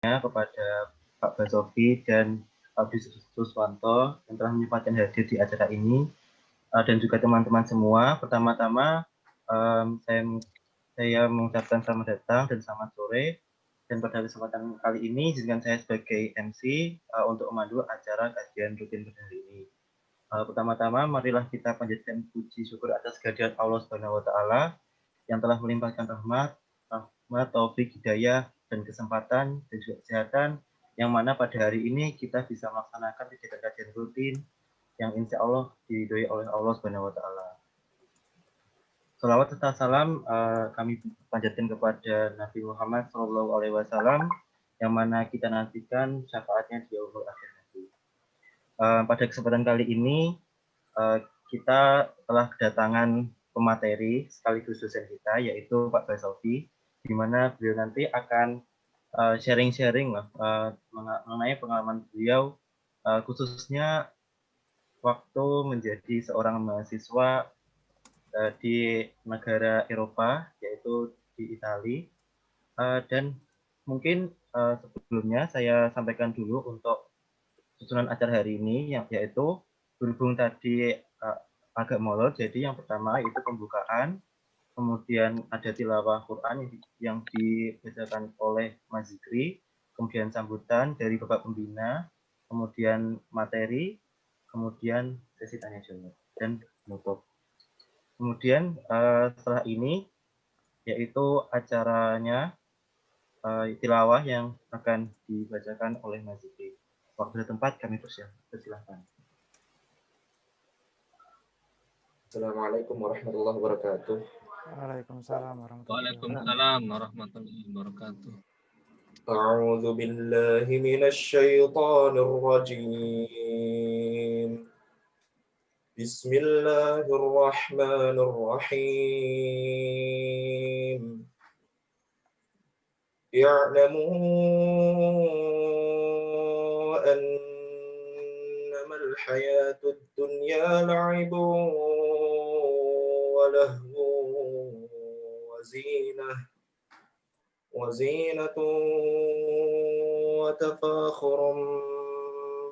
kepada Pak Basofi dan Pak Budi Suswanto yang telah menyempatkan hadir di acara ini, dan juga teman-teman semua. Pertama-tama saya mengucapkan selamat datang dan selamat sore. Dan pada kesempatan kali ini, izinkan saya sebagai MC untuk memandu acara kajian rutin pada hari ini. Pertama-tama, marilah kita panjatkan puji syukur atas kehadirat Allah Subhanahu wa Ta'ala yang telah melimpahkan rahmat, taufik, hidayah, dan kesempatan dan juga kesehatan, yang mana pada hari ini kita bisa melaksanakan kegiatan kajian rutin yang insya Allah diridhoi oleh Allah Subhanahu wa Ta'ala. Salawat serta salam kami panjatkan kepada Nabi Muhammad SAW, yang mana kita nantikan syafaatnya di yaumul akhir nanti. Pada kesempatan kali ini kita telah kedatangan pemateri sekaligus dosen kita, yaitu Pak Basofi, di mana beliau nanti akan sharing-sharing mengenai pengalaman beliau, khususnya waktu menjadi seorang mahasiswa di negara Eropa, yaitu di Italia. Dan mungkin sebelumnya saya sampaikan dulu untuk susunan acara hari ini, yaitu berhubung tadi agak molor, jadi yang pertama itu pembukaan, kemudian ada tilawah Quran yang dibacakan oleh Mas Zikri, kemudian sambutan dari Bapak Pembina, kemudian materi, kemudian sesi tanya jawab, dan penutup. Kemudian setelah ini yaitu acaranya tilawah yang akan dibacakan oleh Mas Zikri. Waktu dan tempat kami persilahkan. Assalamualaikum warahmatullahi wabarakatuh. Waalaikumsalam warahmatullahi wabarakatuh. Waalaikumsalam warahmatullahi wabarakatuh. A'udzu billahi minasyaitonir rajim. Bismillahirrahmanirrahim. I'lamu annamal hayatud dunya la'ibun wa lahwun wa وزينة وتفاخر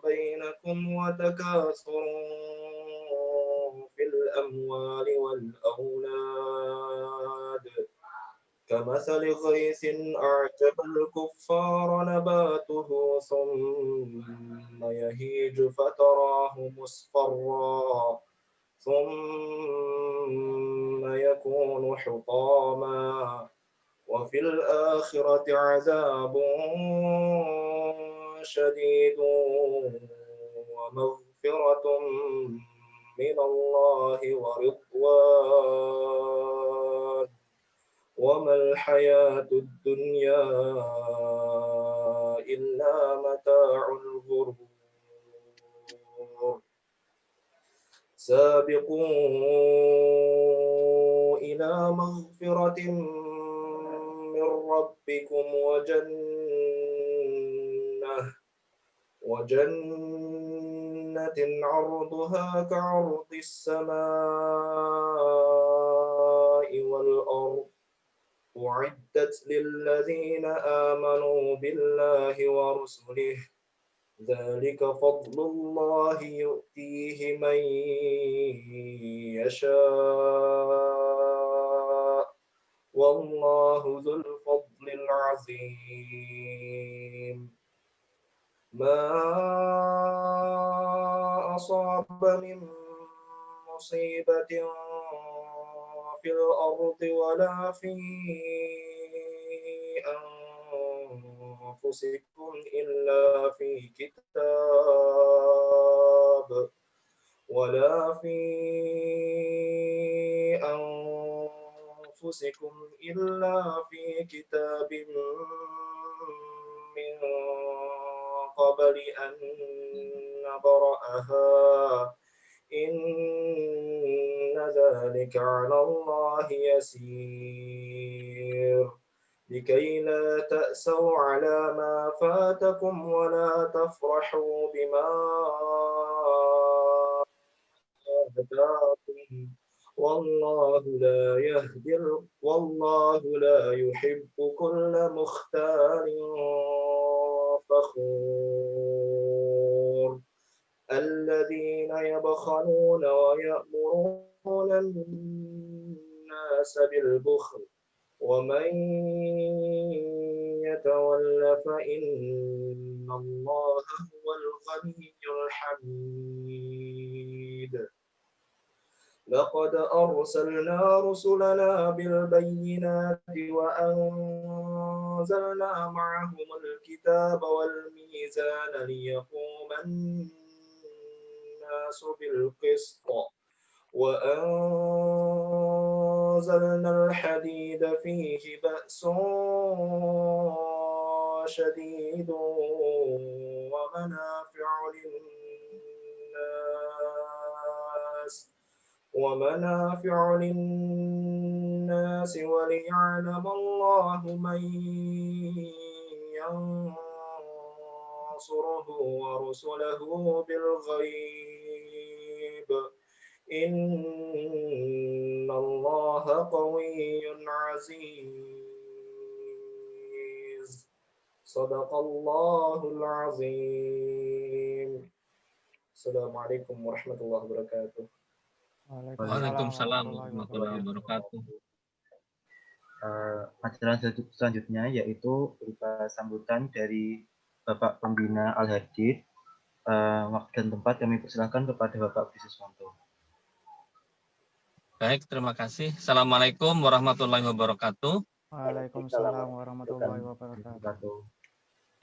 بينكم وتكاثر في الأموال والأولاد كمثل غيث أعجب الكفار نباته ثم يهيج فتراه مصفرا ثم يكون حطاما وفي الآخرة عذاب شديد ومغفرة من الله ورضوان وما الحياة الدنيا إلا متاع الغرور سابقوا إلى مغفرة من ربكم وجنة عرضها كعرض السماء والأرض أعدت للذين آمنوا بالله ورسله ذلك فضل الله يؤتيه من يشاء والله ذو الفضل العظيم ما أصاب من مصيبة في الأرض ولا في أنفسكم إلا في كتاب من قبل أن نبرأها إن ذلك على الله يسير لكي لا تأسوا على ما فاتكم ولا تفرحوا بما آتاكم والله لا يحب كل مختال الفخور الذين يبخلون ويأمرون الناس بالبخل ومن يتول فإن الله هو الغني الحميد لقد أرسلنا رسلنا بالبينات وأنزلنا معهم الكتاب والميزان ليقوم الناس بالقسط وأنزلنا الحديد فيه بأس شديد ومنافع للناس وليعلم الله من ينصره ورسله بالغيب إن الله قوي عزيز صدق الله العظيم السلام عليكم ورحمة الله وبركاته. Waalaikumsalam warahmatullahi wabarakatuh. Acara selanjutnya yaitu berupa sambutan dari Bapak Pembina Al-Hadid. Waktu dan tempat kami persilakan kepada Bapak Bisiswanto. Baik, terima kasih. Assalamualaikum warahmatullahi wabarakatuh. Waalaikumsalam warahmatullahi wabarakatuh.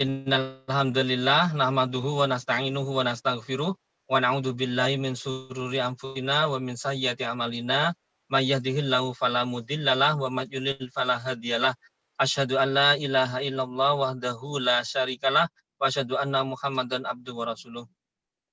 Innal hamdalillah nahmaduhu wa nasta'inuhu wa nastaghfiruh wa na'udzu billahi min syururi anfusina wa min sayyiati a'malina may yahdihillahu fala mudhillalah wa may yudlil fala hadiyalah. Asyhadu an la ilaha illallah wahdahu la syarikalah wa asyhadu anna Muhammadan abduhu wa rasuluh.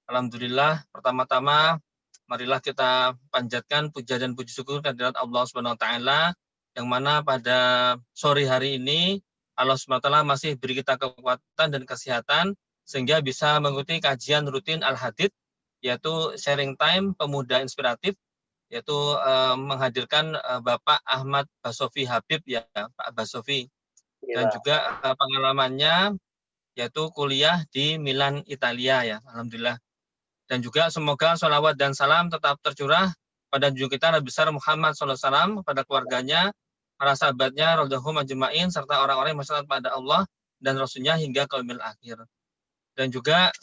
Alhamdulillah, pertama-tama marilah kita panjatkan puja dan puji syukur kehadirat Allah Subhanahu wa taala yang mana pada sore hari ini Allah Subhanahu wa taala masih beri kita kekuatan dan kesehatan sehingga bisa mengikuti kajian rutin Al-Hadid, yaitu sharing time pemuda inspiratif, yaitu menghadirkan Bapak Ahmad Basofi Habib ya, Pak Basofi. Dan juga pengalamannya yaitu kuliah di Milan, Italia ya, alhamdulillah. Dan juga semoga sholawat dan salam tetap tercurah pada junjungan kita Nabi besar Muhammad SAW, pada keluarganya, para sahabatnya, radhiyallahu majma'in, serta orang-orang yang berserah pada Allah dan Rasulnya hingga ke yaumil akhir. Dan juga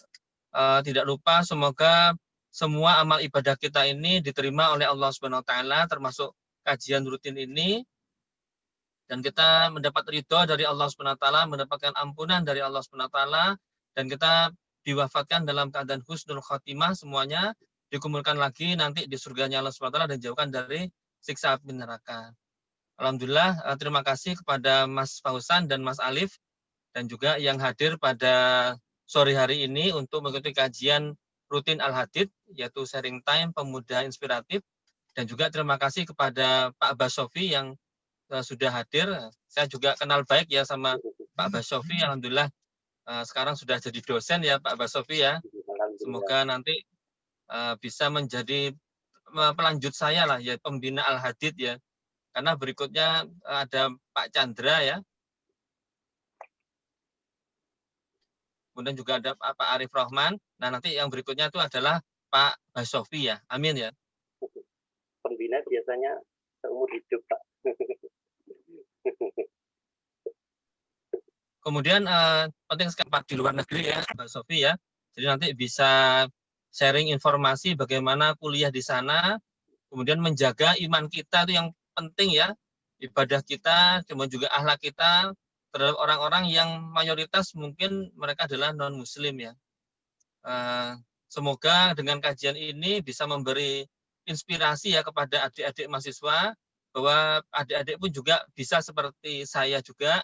tidak lupa semoga semua amal ibadah kita ini diterima oleh Allah Subhanahu wa taala, termasuk kajian rutin ini, dan kita mendapat ridho dari Allah Subhanahu wa taala, mendapatkan ampunan dari Allah Subhanahu wa taala, dan kita diwafatkan dalam keadaan husnul khotimah, semuanya dikumpulkan lagi nanti di surganya Allah Subhanahu wa taala dan jauhkan dari siksa api neraka. Alhamdulillah, terima kasih kepada Mas Fauzan dan Mas Alif dan juga yang hadir pada sore hari ini untuk mengikuti kajian rutin Al-Hadid, yaitu sharing time pemuda inspiratif, dan juga terima kasih kepada Pak Basofi yang sudah hadir. Saya juga kenal baik ya sama Pak Basofi, alhamdulillah sekarang sudah jadi dosen ya Pak Basofi ya. Semoga nanti bisa menjadi pelanjut saya lah ya, pembina Al-Hadid ya. Karena berikutnya ada Pak Chandra ya. Kemudian juga ada Pak Arif Rahman. Nah, nanti yang berikutnya itu adalah Pak Basofi ya. Amin ya. Pembina biasanya seumur hidup, Pak. Kemudian penting sekali Pak di luar negeri ya, Pak Sofi ya. Jadi nanti bisa sharing informasi bagaimana kuliah di sana, kemudian menjaga iman kita itu yang penting ya, ibadah kita, kemudian juga akhlak kita terhadap orang-orang yang mayoritas mungkin mereka adalah non-muslim ya. Semoga dengan kajian ini bisa memberi inspirasi ya kepada adik-adik mahasiswa, bahwa adik-adik pun juga bisa seperti saya juga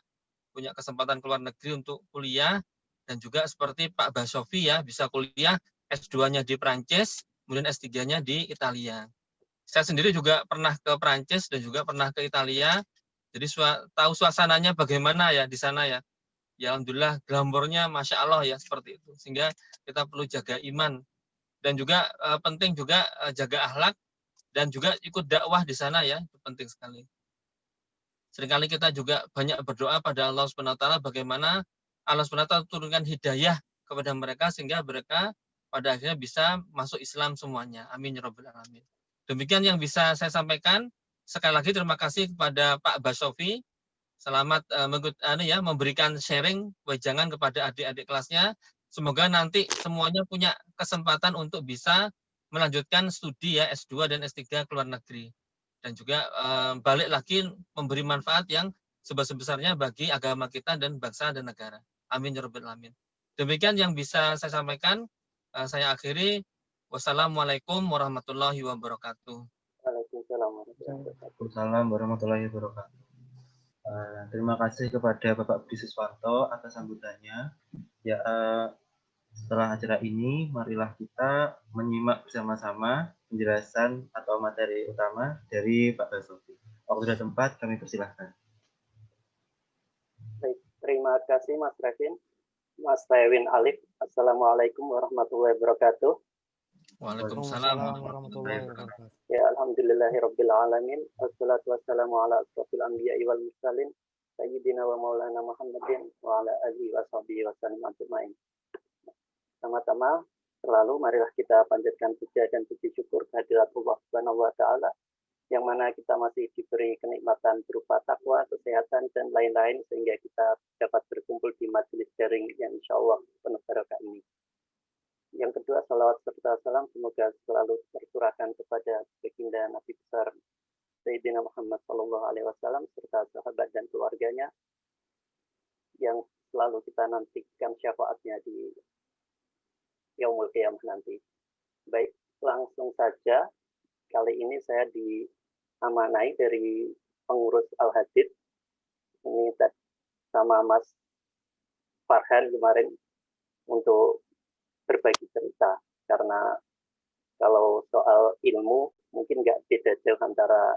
punya kesempatan keluar negeri untuk kuliah, dan juga seperti Pak Basofi ya, bisa kuliah S2-nya di Prancis, kemudian S3-nya di Italia. Saya sendiri juga pernah ke Prancis dan juga pernah ke Italia, jadi tahu suasananya bagaimana ya di sana ya. Ya alhamdulillah glamornya Masya Allah ya seperti itu. Sehingga kita perlu jaga iman. Dan juga penting juga jaga akhlak dan juga ikut dakwah di sana ya, itu penting sekali. Seringkali kita juga banyak berdoa pada Allah Subhanahu wa taala bagaimana Allah SWT turunkan hidayah kepada mereka sehingga mereka pada akhirnya bisa masuk Islam semuanya. Amin ya rabbal alamin. Demikian yang bisa saya sampaikan. Sekali lagi terima kasih kepada Pak Basofi. Selamat memberikan sharing wejangan kepada adik-adik kelasnya. Semoga nanti semuanya punya kesempatan untuk bisa melanjutkan studi ya S2 dan S3 ke luar negeri. Dan juga balik lagi memberi manfaat yang sebesar-besarnya bagi agama kita dan bangsa dan negara. Amin ya rabbal alamin. Demikian yang bisa saya sampaikan. Saya akhiri. Wassalamualaikum warahmatullahi wabarakatuh. Waalaikumsalam warahmatullahi wabarakatuh. Waalaikumsalam warahmatullahi wabarakatuh. Terima kasih kepada Bapak Budi Siswanto atas sambutannya. Ya, setelah acara ini, marilah kita menyimak bersama-sama penjelasan atau materi utama dari Pak Basofi. Waktu dan tempat kami persilahkan. Baik, terima kasih Mas Revin. Mas Revin Alif. Assalamualaikum warahmatullahi wabarakatuh. Waalaikumsalam warahmatullahi wabarakatuh. Ya, alhamdulillahirabbil alamin. Wassalatu wassalamu ala asrofil anbiya'i wal mursalin sayyidina wa maulana Muhammadin wa ala alihi wa sahbihi wa sallam ajmain. Sama-sama selalu marilah kita panjatkan puja dan puji syukur kehadirat Allah Subhanahu wa taala yang mana kita masih diberi kenikmatan berupa takwa, kesehatan dan lain-lain sehingga kita dapat berkumpul di majelis daring yang insyaallah penuh barokah ini. Yang kedua, salawat serta salam semoga selalu tercurahkan kepada baginda Nabi besar Sayyidina Muhammad SAW serta sahabat dan keluarganya yang selalu kita nantikan syafaatnya di Yaumul Qiyamah nanti. Baik, langsung saja kali ini saya diamanai dari pengurus Al-Hadid ini sama Mas Farhan kemarin untuk berbagi cerita, karena kalau soal ilmu mungkin nggak beda jauh antara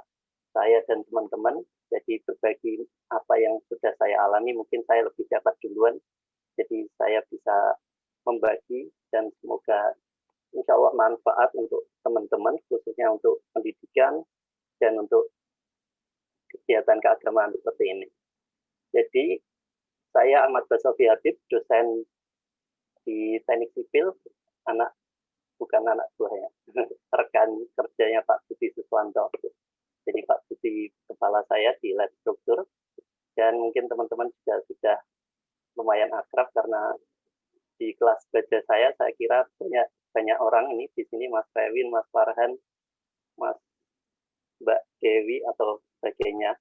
saya dan teman-teman, jadi berbagi apa yang sudah saya alami mungkin saya lebih dapat duluan, jadi saya bisa membagi dan semoga insya Allah manfaat untuk teman-teman khususnya untuk pendidikan dan untuk kegiatan keagamaan seperti ini. Jadi saya Ahmad Basofi Habib, dosen di Teknik Sipil, bukan anak buahnya, rekan kerjanya Pak Budi Siswanto. Jadi Pak Budi kepala saya di lab struktur, dan mungkin teman-teman juga sudah lumayan akrab karena di kelas baca saya kira banyak orang ini di sini, Mas Revin, Mas Farhan, Mbak Dewi atau sebagainya.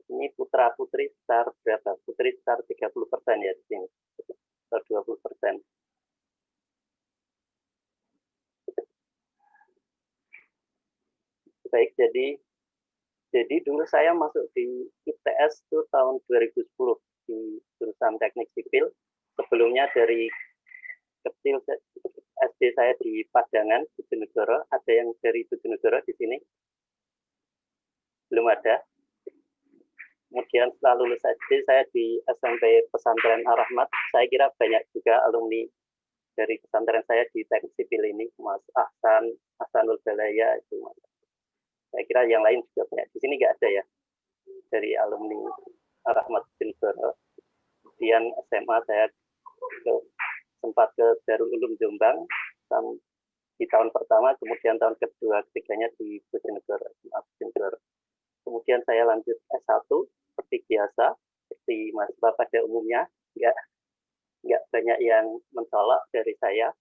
Ini putra-putri sekitar berapa? Putri sekitar 30% ya di sini, atau 20%. Baik, jadi dulu saya masuk di ITS itu tahun 2010 di jurusan Teknik Sipil. Sebelumnya dari kecil SD saya di Padangan, Bojonegoro. Ada yang dari Bojonegoro di sini? Belum ada. Kemudian setelah lulus SD saya di SMP Pesantren Ar-Rahmat. Saya kira banyak juga alumni dari pesantren saya di Teknik Sipil ini, Mas Ahsanul Balaya itu. Saya kira yang lain juga banyak. Di sini nggak ada ya dari alumni Ar-Rahmat Bojonegoro. Kemudian SMA saya sempat ke Darul Ulum Jombang di tahun pertama, kemudian tahun kedua, ketiganya di Bojonegoro. Kemudian saya lanjut S1 seperti biasa, seperti mahasiswa pada umumnya, nggak banyak yang mencolok dari saya.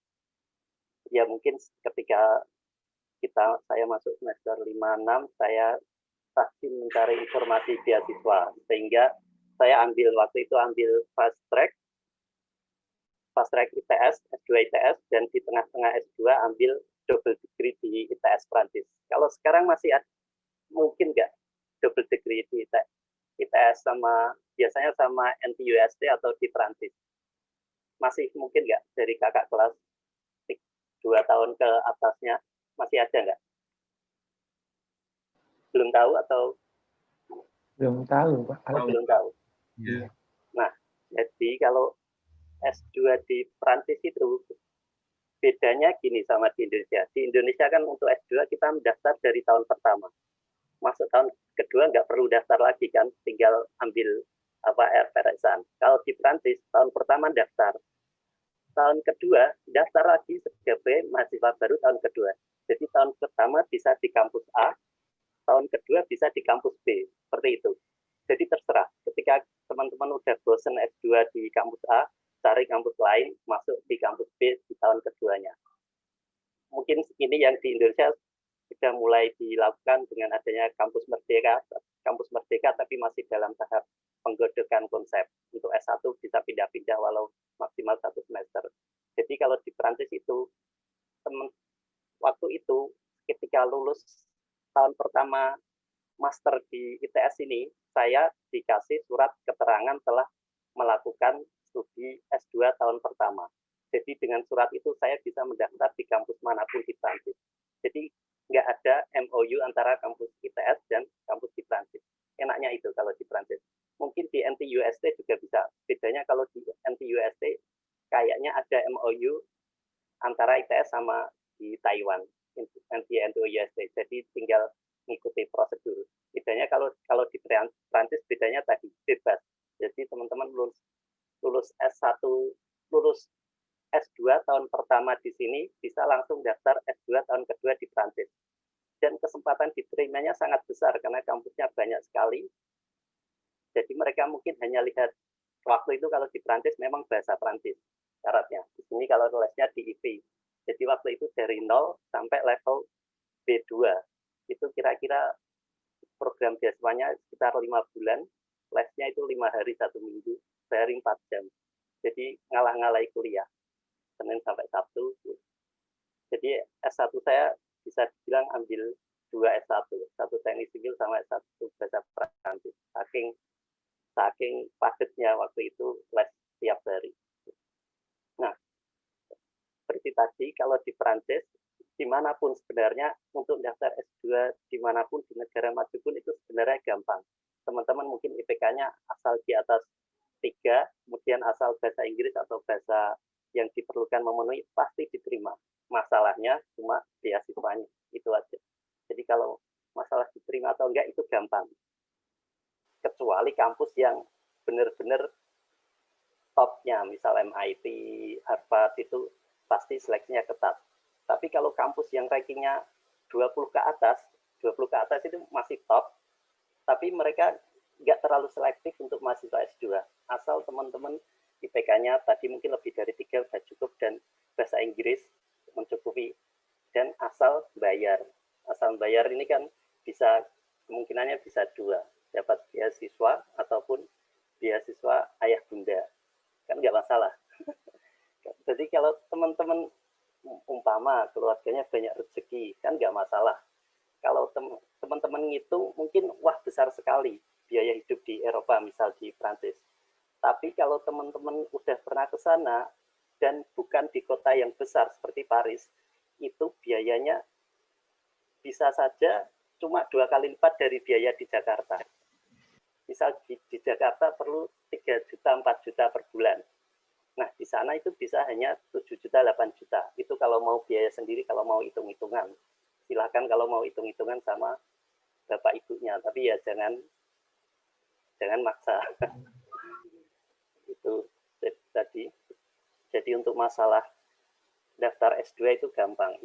Ya mungkin ketika saya masuk semester 5-6, saya pasti mencari informasi beasiswa, sehingga saya waktu itu ambil fast track ITS, S2 ITS, dan di tengah-tengah S2 ambil double degree di ITS Prancis. Kalau sekarang masih mungkin nggak double degree di ITS biasanya sama NTUST atau di Prancis? Masih mungkin nggak dari kakak kelas 2 tahun ke atasnya? Masih ada nggak? Belum tahu atau? Belum tahu, Pak. Belum tahu. Yeah. Nah, jadi kalau S2 di Prancis itu bedanya gini sama di Indonesia. Di Indonesia kan untuk S2 kita mendaftar dari tahun pertama. Masuk tahun kedua nggak perlu daftar lagi kan, tinggal ambil Peresan. Kalau di Prancis tahun pertama daftar, tahun kedua daftar lagi sebagai mahasiswa baru tahun kedua. Jadi tahun pertama bisa di kampus A, tahun kedua bisa di kampus B, seperti itu. Jadi terserah. Ketika teman-teman udah bosen S2 di kampus A, cari kampus lain, masuk di kampus B di tahun keduanya. Mungkin ini yang di Indonesia sudah mulai dilakukan dengan adanya kampus merdeka tapi masih dalam tahap penggodokan konsep. Untuk S1 bisa pindah-pindah walau maksimal 1 semester. Jadi kalau di Prancis itu, waktu itu ketika lulus tahun pertama master di ITS ini, saya dikasih surat keterangan telah melakukan studi S2 tahun pertama. Jadi dengan surat itu saya bisa mendaftar di kampus manapun di Prancis. Jadi nggak ada MOU antara kampus ITS dan kampus di Prancis. Enaknya itu kalau di Prancis. Mungkin di NTUST juga bisa. Bedanya kalau di NTUST kayaknya ada MOU antara ITS sama di Taiwan, NTUST. Jadi tinggal mengikuti prosedur. Bedanya kalau di Prancis bedanya tadi bebas. Jadi teman-teman lulus S1, lulus S2 tahun pertama di sini bisa langsung daftar S2 tahun kedua di Prancis. Dan kesempatan diterimanya sangat besar karena kampusnya banyak sekali. Jadi mereka mungkin hanya lihat waktu itu kalau di Prancis memang bahasa Prancis syaratnya. Di sini kalau lesnya di IP. Jadi waktu itu dari 0 sampai level B2. Itu kira-kira program beasiswanya sekitar 5 bulan. Lesnya itu 5 hari 1 minggu, sehari 4 jam. Jadi ngalah-ngalahi kuliah. Senin sampai Sabtu. Jadi S1 saya bisa dibilang ambil 2 S1. Satu teknik sipil sama S1 bahasa Prancis. Saking padatnya waktu itu les tiap hari. Nah, seperti tadi, kalau di Prancis, dimanapun sebenarnya untuk daftar S2 dimanapun di negara maju pun itu sebenarnya gampang. Teman-teman mungkin IPK-nya asal di atas 3, kemudian asal bahasa Inggris atau bahasa yang diperlukan memenuhi, pasti diterima. Masalahnya cuma beasiswanya, itu aja. Jadi kalau masalah diterima atau enggak itu gampang. Kecuali kampus yang benar-benar topnya, misal MIT, Harvard, itu pasti seleksinya ketat. Tapi kalau kampus yang rankingnya 20 ke atas itu masih top, tapi mereka nggak terlalu selektif untuk mahasiswa S2. Asal teman-teman IPK-nya tadi mungkin lebih dari 3 sudah cukup, dan bahasa Inggris mencukupi, dan asal bayar. Asal bayar ini kan bisa, kemungkinannya bisa 2. Dapat beasiswa ataupun beasiswa ayah bunda, kan nggak masalah. Jadi kalau teman-teman umpama keluarganya banyak rezeki, kan nggak masalah. Kalau teman-teman ngitung mungkin wah besar sekali biaya hidup di Eropa, misal di Prancis. Tapi kalau teman-teman udah pernah ke sana dan bukan di kota yang besar seperti Paris, itu biayanya bisa saja cuma 2 kali lipat dari biaya di Jakarta. Misal di Jakarta perlu 3 juta, 4 juta per bulan. Nah, di sana itu bisa hanya 7 juta, 8 juta. Itu kalau mau biaya sendiri, kalau mau hitung-hitungan. Silahkan kalau mau hitung-hitungan sama bapak ibunya, tapi ya jangan maksa. Itu tadi. Jadi untuk masalah daftar S2 itu gampang.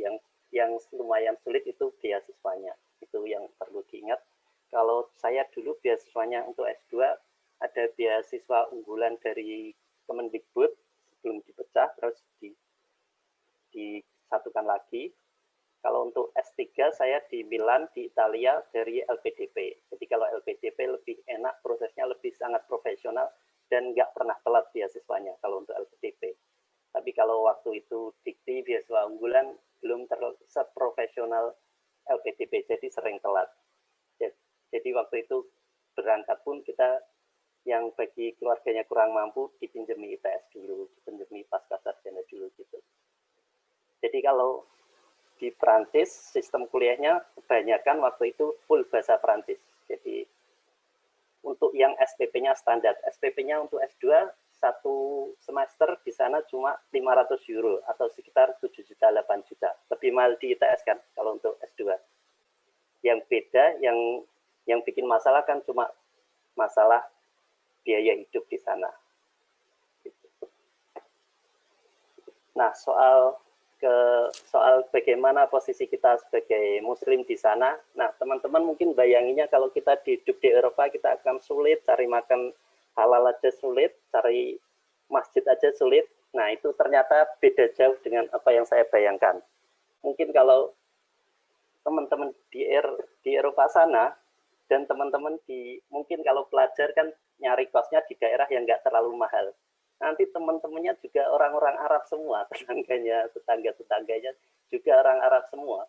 Yang lumayan sulit itu beasiswanya. Itu yang perlu diingat. Kalau saya dulu beasiswanya untuk S2 ada beasiswa unggulan dari Kemendikbud sebelum dipecah, terus disatukan lagi. Kalau untuk S3 saya di Milan di Italia dari LPDP. Jadi kalau LPDP lebih enak, prosesnya lebih sangat profesional dan nggak pernah telat beasiswanya kalau untuk LPDP. Tapi kalau waktu itu dikti beasiswa unggulan belum seprofesional LPDP, jadi sering telat. Jadi waktu itu berangkat pun kita yang bagi keluarganya kurang mampu dipinjemi ITS dulu, dipinjemi pasca sarjana dulu gitu. Jadi kalau di Prancis sistem kuliahnya kebanyakan waktu itu full bahasa Prancis. Jadi untuk yang SPP-nya standar, SPP-nya untuk S2 satu semester di sana cuma 500 euro atau sekitar 7 juta, 8 juta. Lebih mahal di ITS kan kalau untuk S2. Yang beda, yang bikin masalah kan cuma masalah biaya hidup di sana. Nah, soal bagaimana posisi kita sebagai muslim di sana. Nah, teman-teman mungkin bayanginnya kalau kita hidup di Eropa, kita akan sulit cari makan halal aja sulit, cari masjid aja sulit. Nah, itu ternyata beda jauh dengan apa yang saya bayangkan. Mungkin kalau teman-teman di Eropa sana, dan teman-teman mungkin kalau pelajar kan nyari kosnya di daerah yang nggak terlalu mahal. Nanti teman-temannya juga orang-orang Arab semua, tetangga-tetangganya juga orang Arab semua.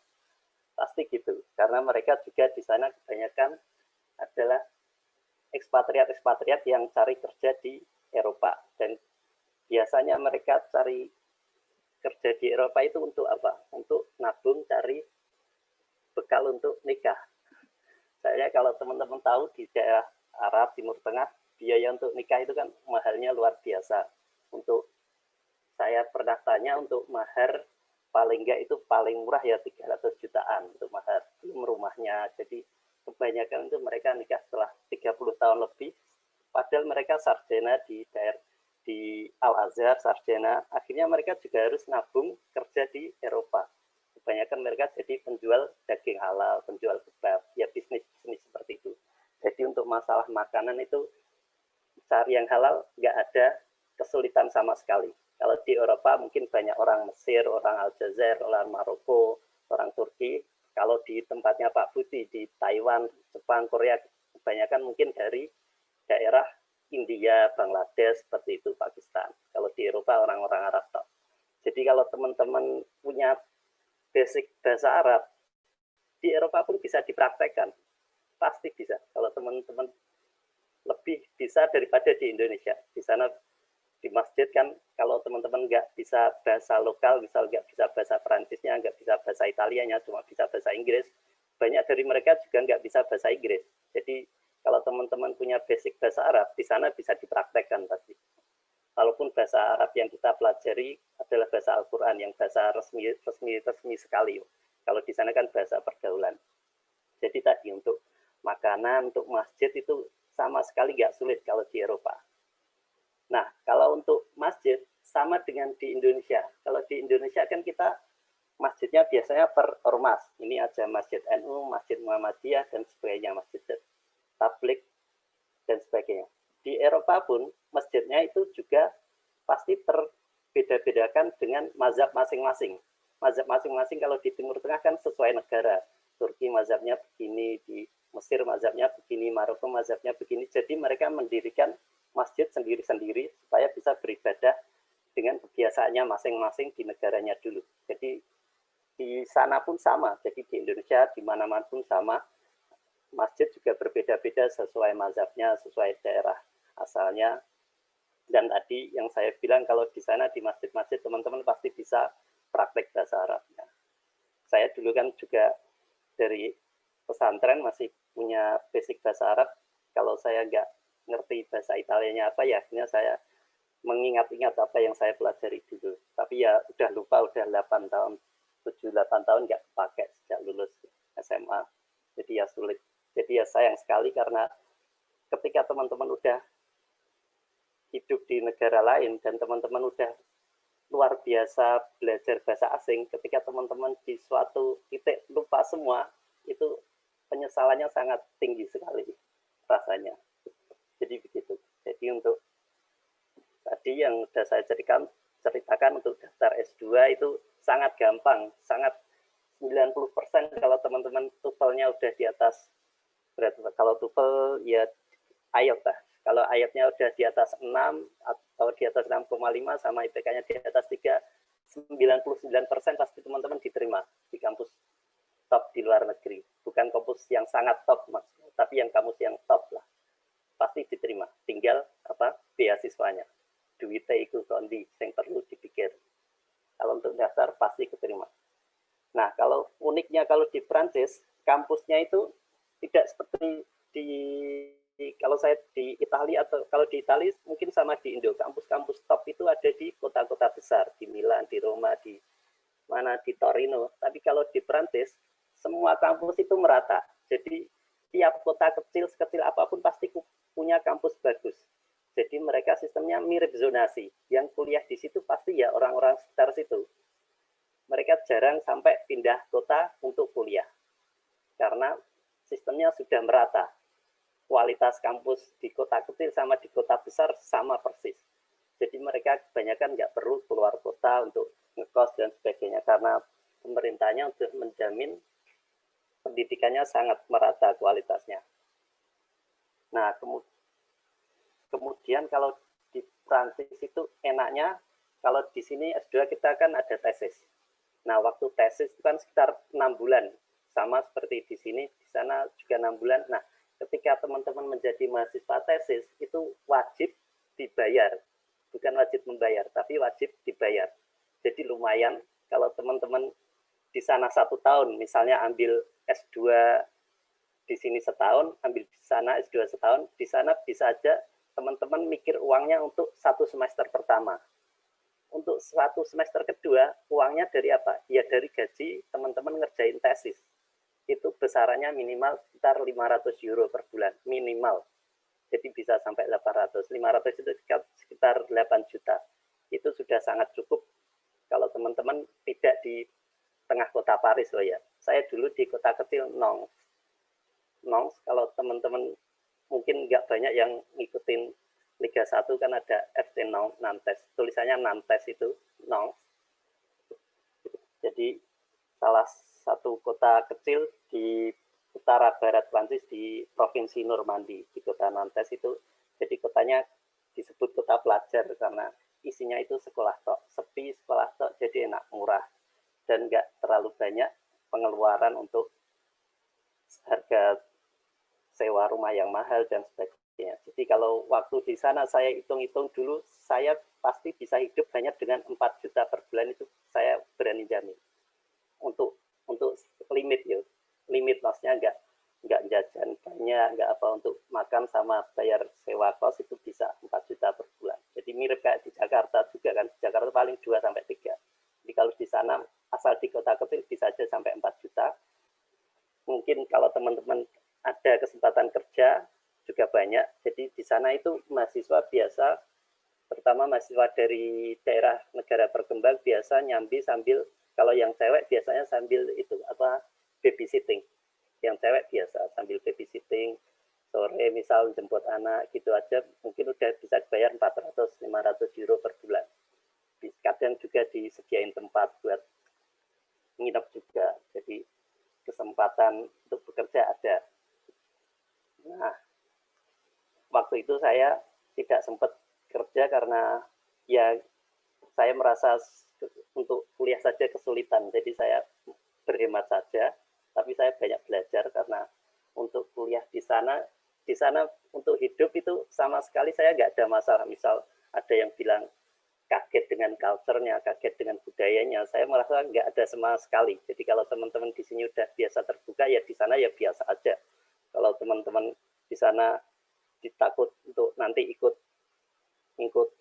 Pasti gitu, karena mereka juga di sana kebanyakan adalah ekspatriat-ekspatriat yang cari kerja di Eropa. Dan biasanya mereka cari kerja di Eropa itu untuk apa? Untuk nabung, cari bekal untuk nikah. Saya kalau teman-teman tahu di daerah Arab, Timur Tengah, biaya untuk nikah itu kan mahalnya luar biasa. Untuk saya pernah tanya untuk mahar paling enggak itu paling murah ya 300 jutaan untuk mahar, belum rumahnya. Jadi kebanyakan itu mereka nikah setelah 30 tahun lebih, padahal mereka sarjana di Al-Azhar, sarjana, akhirnya mereka juga harus nabung kerja di Eropa. Kebanyakan mereka jadi penjual daging halal, penjual kebab, ya bisnis seperti itu. Jadi untuk masalah makanan itu cari yang halal nggak ada kesulitan sama sekali. Kalau di Eropa mungkin banyak orang Mesir, orang Aljazair, orang Maroko, orang Turki. Kalau di tempatnya Pak Budi di Taiwan, Jepang, Korea, kebanyakan mungkin dari daerah India, Bangladesh, seperti itu, Pakistan. Kalau di Eropa orang-orang Arab. Jadi kalau teman-teman punya basic bahasa Arab, di Eropa pun bisa dipraktekkan. Pasti bisa. Kalau teman-teman lebih bisa daripada di Indonesia. Di sana di masjid kan kalau teman-teman nggak bisa bahasa lokal, misal nggak bisa bahasa Perancisnya, nggak bisa bahasa Italianya, cuma bisa bahasa Inggris, banyak dari mereka juga nggak bisa bahasa Inggris. Jadi kalau teman-teman punya basic bahasa Arab, di sana bisa dipraktekkan pasti. Walaupun bahasa Arab yang kita pelajari adalah bahasa Al-Quran, yang bahasa resmi sekali. Kalau di sana kan bahasa pergaulan. Jadi tadi untuk makanan, untuk masjid itu sama sekali nggak sulit kalau di Eropa. Nah, kalau untuk masjid, sama dengan di Indonesia. Kalau di Indonesia kan kita masjidnya biasanya per ormas. Ini aja Masjid NU, Masjid Muhammadiyah, dan sebagainya, Masjid Tablik, dan sebagainya. Di Eropa pun, masjidnya itu juga pasti terbeda-bedakan dengan mazhab masing-masing. Mazhab masing-masing kalau di Timur Tengah kan sesuai negara. Turki mazhabnya begini, di Mesir mazhabnya begini, Maroko mazhabnya begini. Jadi mereka mendirikan masjid sendiri-sendiri supaya bisa beribadah dengan kebiasaannya masing-masing di negaranya dulu. Jadi di sana pun sama. Jadi di Indonesia di mana-mana pun sama. Masjid juga berbeda-beda sesuai mazhabnya, sesuai daerah asalnya. Dan tadi yang saya bilang kalau di sana di masjid-masjid teman-teman pasti bisa praktek bahasa Arabnya. Saya dulu kan juga dari pesantren masih punya basic bahasa Arab. Kalau saya nggak ngerti bahasa Italianya apa, ya akhirnya saya mengingat-ingat apa yang saya pelajari dulu. Tapi ya udah lupa, udah 8 tahun, 7-8 tahun nggak pakai sejak lulus SMA. Jadi ya sulit. Jadi ya sayang sekali karena ketika teman-teman udah hidup di negara lain dan teman-teman udah luar biasa belajar bahasa asing, ketika teman-teman di suatu titik lupa semua, itu penyesalannya sangat tinggi sekali rasanya. Jadi begitu. Jadi untuk tadi yang sudah saya ceritakan untuk daftar S2 itu sangat gampang, sangat 90% kalau teman-teman TOEFL-nya udah di atas, kalau TOEFL ya IELTS lah. Kalau IELTS-nya udah di atas 6 atau di atas 6,5 sama IPK-nya di atas 3, 99% pasti teman-teman diterima di kampus top di luar negeri. Bukan kampus yang sangat top maksudnya, tapi yang kampus yang top lah. Pasti diterima. Tinggal apa? Beasiswanya. Duitnya itu kondi yang perlu dipikir. Kalau untuk daftar pasti keterima. Nah, kalau uniknya kalau di Prancis, kampusnya itu tidak seperti kalau saya di Italia atau kalau di Italia mungkin sama di Indo. Kampus-kampus top itu ada di kota-kota besar, di Milan, di Roma, di Torino. Tapi kalau di Prancis, semua kampus itu merata. Jadi tiap kota kecil, sekecil apapun pasti punya kampus bagus. sistemnya mirip zonasi. Yang kuliah di situ pasti ya orang-orang sekitar situ. Mereka jarang sampai pindah kota untuk kuliah. Karena sistemnya sudah merata. Kualitas kampus di kota kecil sama di kota besar sama persis. Jadi mereka kebanyakan nggak perlu keluar kota untuk ngekos dan sebagainya. Karena pemerintahnya sudah menjamin pendidikannya sangat merata kualitasnya. Nah, kemudian kalau di Prancis itu enaknya, kalau di sini S2 kita kan ada tesis. Nah, waktu tesis itu kan sekitar 6 bulan. Sama seperti di sini, di sana juga 6 bulan. Nah, ketika teman-teman menjadi mahasiswa tesis, itu wajib dibayar. Bukan wajib membayar, tapi wajib dibayar. Jadi lumayan kalau teman-teman di sana 1 tahun, misalnya ambil S2 di sini setahun, ambil di sana S2 setahun, di sana bisa aja teman-teman mikir uangnya untuk 1 semester pertama. Untuk 1 semester kedua, uangnya dari apa? Ya dari gaji teman-teman ngerjain tesis. Itu besarannya minimal sekitar 500 euro per bulan, minimal. Jadi bisa sampai 800. 500 itu sekitar 8 juta. Itu sudah sangat cukup kalau teman-teman tidak di tengah kota Paris loh ya. Saya dulu di kota kecil Nantes. Nantes, kalau teman-teman mungkin nggak banyak yang ngikutin Liga 1 kan ada FC Nantes. Tulisannya Nantes itu, Nantes. Jadi salah satu kota kecil di utara barat Prancis di provinsi Normandy, di kota Nantes itu. Jadi kotanya disebut kota pelajar karena isinya itu sekolah tok, sepi sekolah tok, jadi enak, murah. Dan nggak terlalu banyak pengeluaran untuk harga sewa rumah yang mahal dan sebagainya. Jadi kalau waktu di sana saya hitung-hitung dulu, saya pasti bisa hidup hanya dengan 4 juta per bulan, itu saya berani jamin. Untuk limit ya, limit maksudnya nggak jajan banyak, nggak apa, untuk makan sama bayar sewa kos itu bisa 4 juta per bulan. Jadi mirip kayak di Jakarta juga kan, di Jakarta paling 2 sampai 3. Jadi kalau di sana asal di kota kecil bisa aja sampai 4 juta. Mungkin kalau teman-teman ada kesempatan kerja juga banyak. Jadi di sana itu mahasiswa biasa, terutama mahasiswa dari daerah negara berkembang biasa nyambi sambil, kalau yang cewek biasanya sambil itu apa, babysitting. Yang cewek biasa sambil babysitting, sore misal jemput anak gitu aja mungkin udah bisa bayar 400-500 euro per bulan. Kadang juga disediain tempat buat nginep juga, jadi kesempatan untuk bekerja ada. Nah, waktu itu saya tidak sempat kerja karena ya saya merasa untuk kuliah saja kesulitan, jadi saya berhemat saja, tapi saya banyak belajar karena untuk kuliah di sana untuk hidup itu sama sekali saya nggak ada masalah. Misal ada yang bilang kaget dengan culture-nya, kaget dengan budayanya, saya merasa nggak ada sama sekali. Jadi kalau teman-teman di sini udah biasa terbuka, ya di sana ya biasa aja. Kalau teman-teman di sana ditakut untuk nanti ikut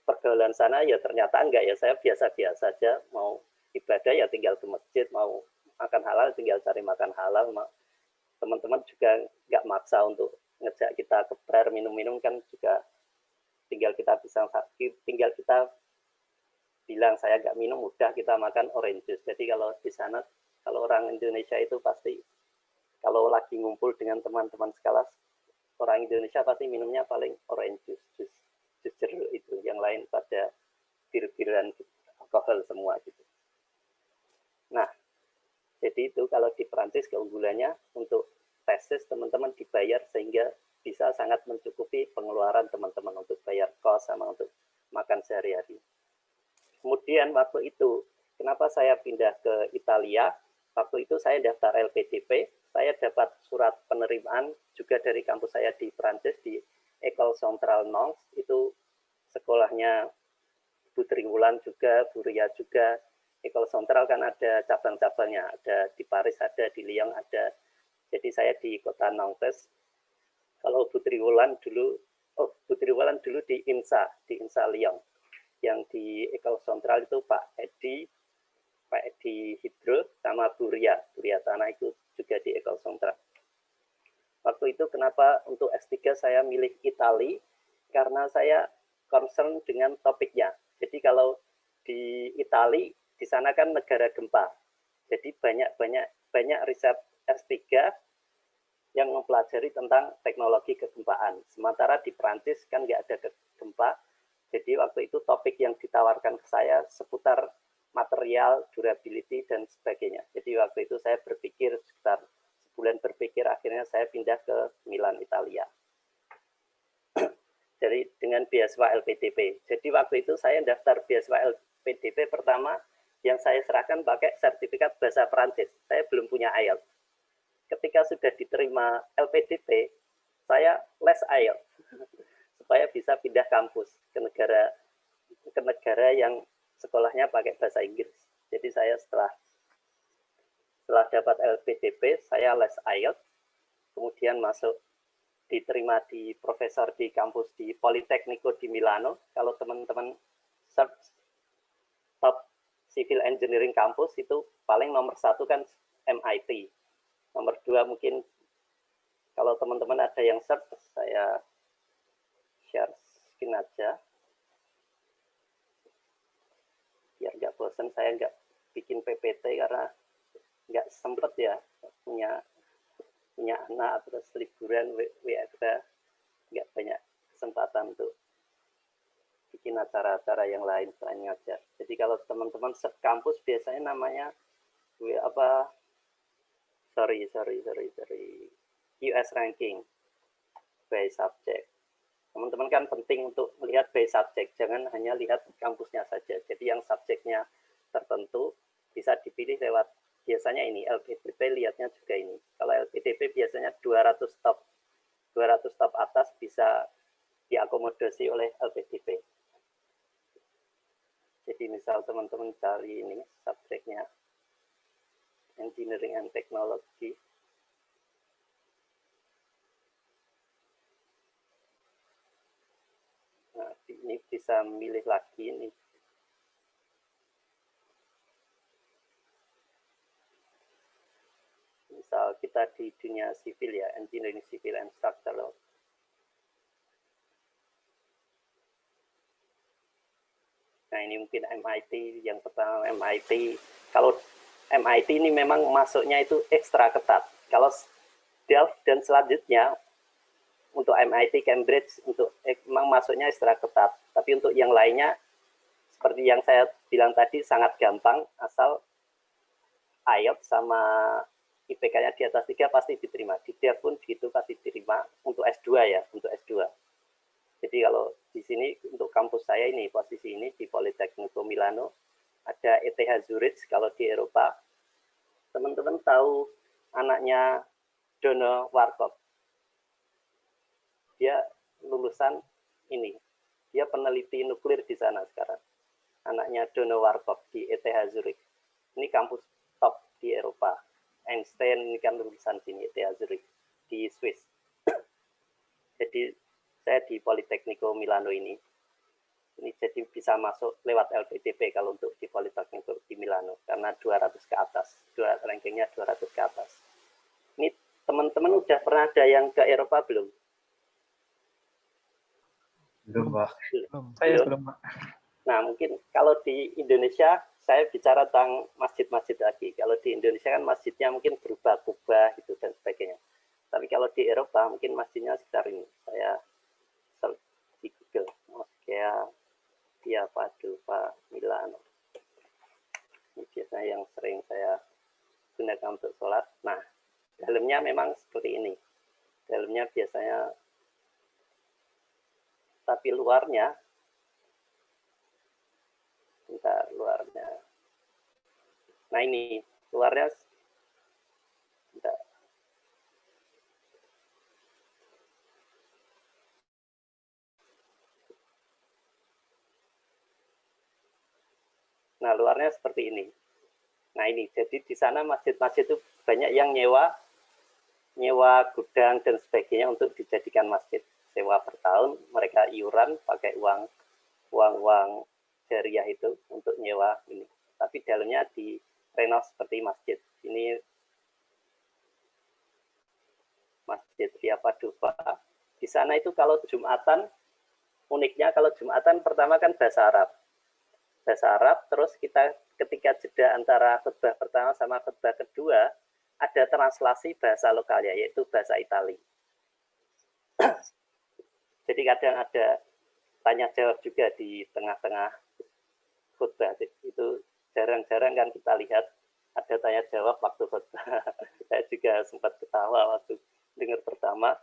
pergaulan sana, ya ternyata enggak, ya saya biasa-biasa aja. Mau ibadah ya tinggal ke masjid, mau makan halal tinggal cari makan halal. Teman-teman juga nggak maksa untuk ngejak kita ke bar minum-minum, kan juga tinggal kita bilang saya nggak minum, udah kita makan orange juice. Jadi kalau di sana, kalau orang Indonesia itu pasti kalau lagi ngumpul dengan teman-teman sekelas orang Indonesia pasti minumnya paling orange juice jeruk itu, yang lain pada bir-biran alkohol semua gitu. Nah, jadi itu kalau di Prancis keunggulannya untuk tesis teman-teman dibayar sehingga bisa sangat mencukupi pengeluaran teman-teman untuk bayar kos sama untuk makan sehari-hari. Kemudian waktu itu, kenapa saya pindah ke Italia? Waktu itu saya daftar LPDP, saya dapat surat penerimaan juga dari kampus saya di Prancis, di École Centrale Nantes, itu sekolahnya Bu Triwulan juga, Bu Ria juga. École Centrale kan ada cabang-cabangnya, ada di Paris, ada di Lyon, ada. Jadi saya di kota Nantes. Kalau Bu Triwulan dulu di INSA Lyon. Yang di École Centrale itu Pak Edi Hidro sama Bu Ria Tanah itu juga di École Centrale. Waktu itu kenapa untuk S3 saya milih Italia, karena saya concern dengan topiknya. Jadi kalau di Italia, di sana kan negara gempa. Jadi banyak riset S3 yang mempelajari tentang teknologi kegempaan. Sementara di Perancis kan nggak ada gempa. Jadi waktu itu topik yang ditawarkan ke saya seputar material, durability, dan sebagainya. Jadi waktu itu saya berpikir sekitar sebulan berpikir, akhirnya saya pindah ke Milan, Italia. Jadi dengan beasiswa LPDP. Jadi waktu itu saya daftar beasiswa LPDP pertama yang saya serahkan pakai sertifikat bahasa Perancis. Saya belum punya IELTS. Ketika sudah diterima LPDP, saya les IELTS supaya bisa pindah kampus ke negara yang sekolahnya pakai bahasa Inggris. Jadi saya setelah dapat LPDP, saya les IELTS, kemudian masuk diterima di profesor di kampus di Politecnico di Milano. Kalau teman-teman search top civil engineering kampus itu paling nomor 1 kan MIT. Nomor 2 mungkin kalau teman-teman ada yang search, saya share screen aja. Biar nggak bosan, saya nggak bikin PPT karena nggak sempet ya punya anak terus liburan WFH, nggak banyak kesempatan untuk bikin acara-acara yang lain selain ngajar. Jadi kalau teman-teman kampus biasanya namanya US ranking by subject. Teman-teman kan penting untuk melihat by subject, jangan hanya lihat kampusnya saja. Jadi yang subjeknya tertentu bisa dipilih lewat biasanya ini, LPDP lihatnya juga ini. Kalau LPDP biasanya 200 top atas bisa diakomodasi oleh LPDP. Jadi misal teman-teman cari ini subjeknya Engineering and Technology. Nah, ini bisa milih lagi ini. Misal kita di dunia sipil ya, engineering civil and structural. Nah ini mungkin MIT, yang pertama MIT. Kalau MIT ini memang masuknya itu ekstra ketat. Kalau Delft dan selanjutnya untuk MIT, Cambridge, untuk memang masuknya ekstra ketat. Tapi untuk yang lainnya, seperti yang saya bilang tadi, sangat gampang, asal IELTS sama IPK-nya di atas 3 pasti diterima. Di Delft pun begitu pasti diterima untuk S2 ya, untuk S2. Jadi kalau di sini untuk kampus saya ini, posisi ini di Politecnico Milano, ada ETH Zurich. Kalau di Eropa, teman-teman tahu anaknya Dono Warkop. Dia lulusan ini, dia peneliti nuklir di sana sekarang. Anaknya Dono Warkop di ETH Zurich. Ini kampus top di Eropa. Einstein ini kan lulusan sini, ETH Zurich di Swiss. Jadi saya di Politecnico Milano ini jadi bisa masuk lewat LPDP kalau untuk di Politecnico di Milano, karena 200 ke atas, rankingnya 200 ke atas. Ini teman-teman udah pernah ada yang ke Eropa belum? Belum, Pak. Saya belum, Pak. Nah, mungkin kalau di Indonesia, saya bicara tentang masjid-masjid lagi. Kalau di Indonesia kan masjidnya mungkin berubah gitu dan sebagainya. Tapi kalau di Eropa mungkin masjidnya sekitar ini. Saya search di Google, Moskea Via Padova Milano. Ini biasanya yang sering saya gunakan untuk sholat. Nah, dalamnya memang seperti ini. Dalamnya biasanya, tapi luarnya, bentar, luarnya. Nah ini, luarnya, bentar. Nah, luarnya seperti ini. Nah ini, jadi di sana masjid-masjid itu banyak yang nyewa gudang dan sebagainya untuk dijadikan masjid. Sewa per tahun, mereka iuran pakai uang jariah itu untuk nyewa ini. Tapi dalamnya direnov seperti masjid. Ini Masjid Via Padova. Di sana itu kalau Jumatan uniknya kalau Jumatan pertama kan bahasa Arab. Bahasa Arab, terus kita ketika jeda antara khutbah pertama sama khutbah kedua, ada translasi bahasa lokalnya, yaitu bahasa Itali. Jadi kadang ada tanya jawab juga di tengah-tengah khutbah. Itu jarang-jarang kan kita lihat ada tanya jawab waktu khutbah. Saya juga sempat ketawa waktu dengar pertama.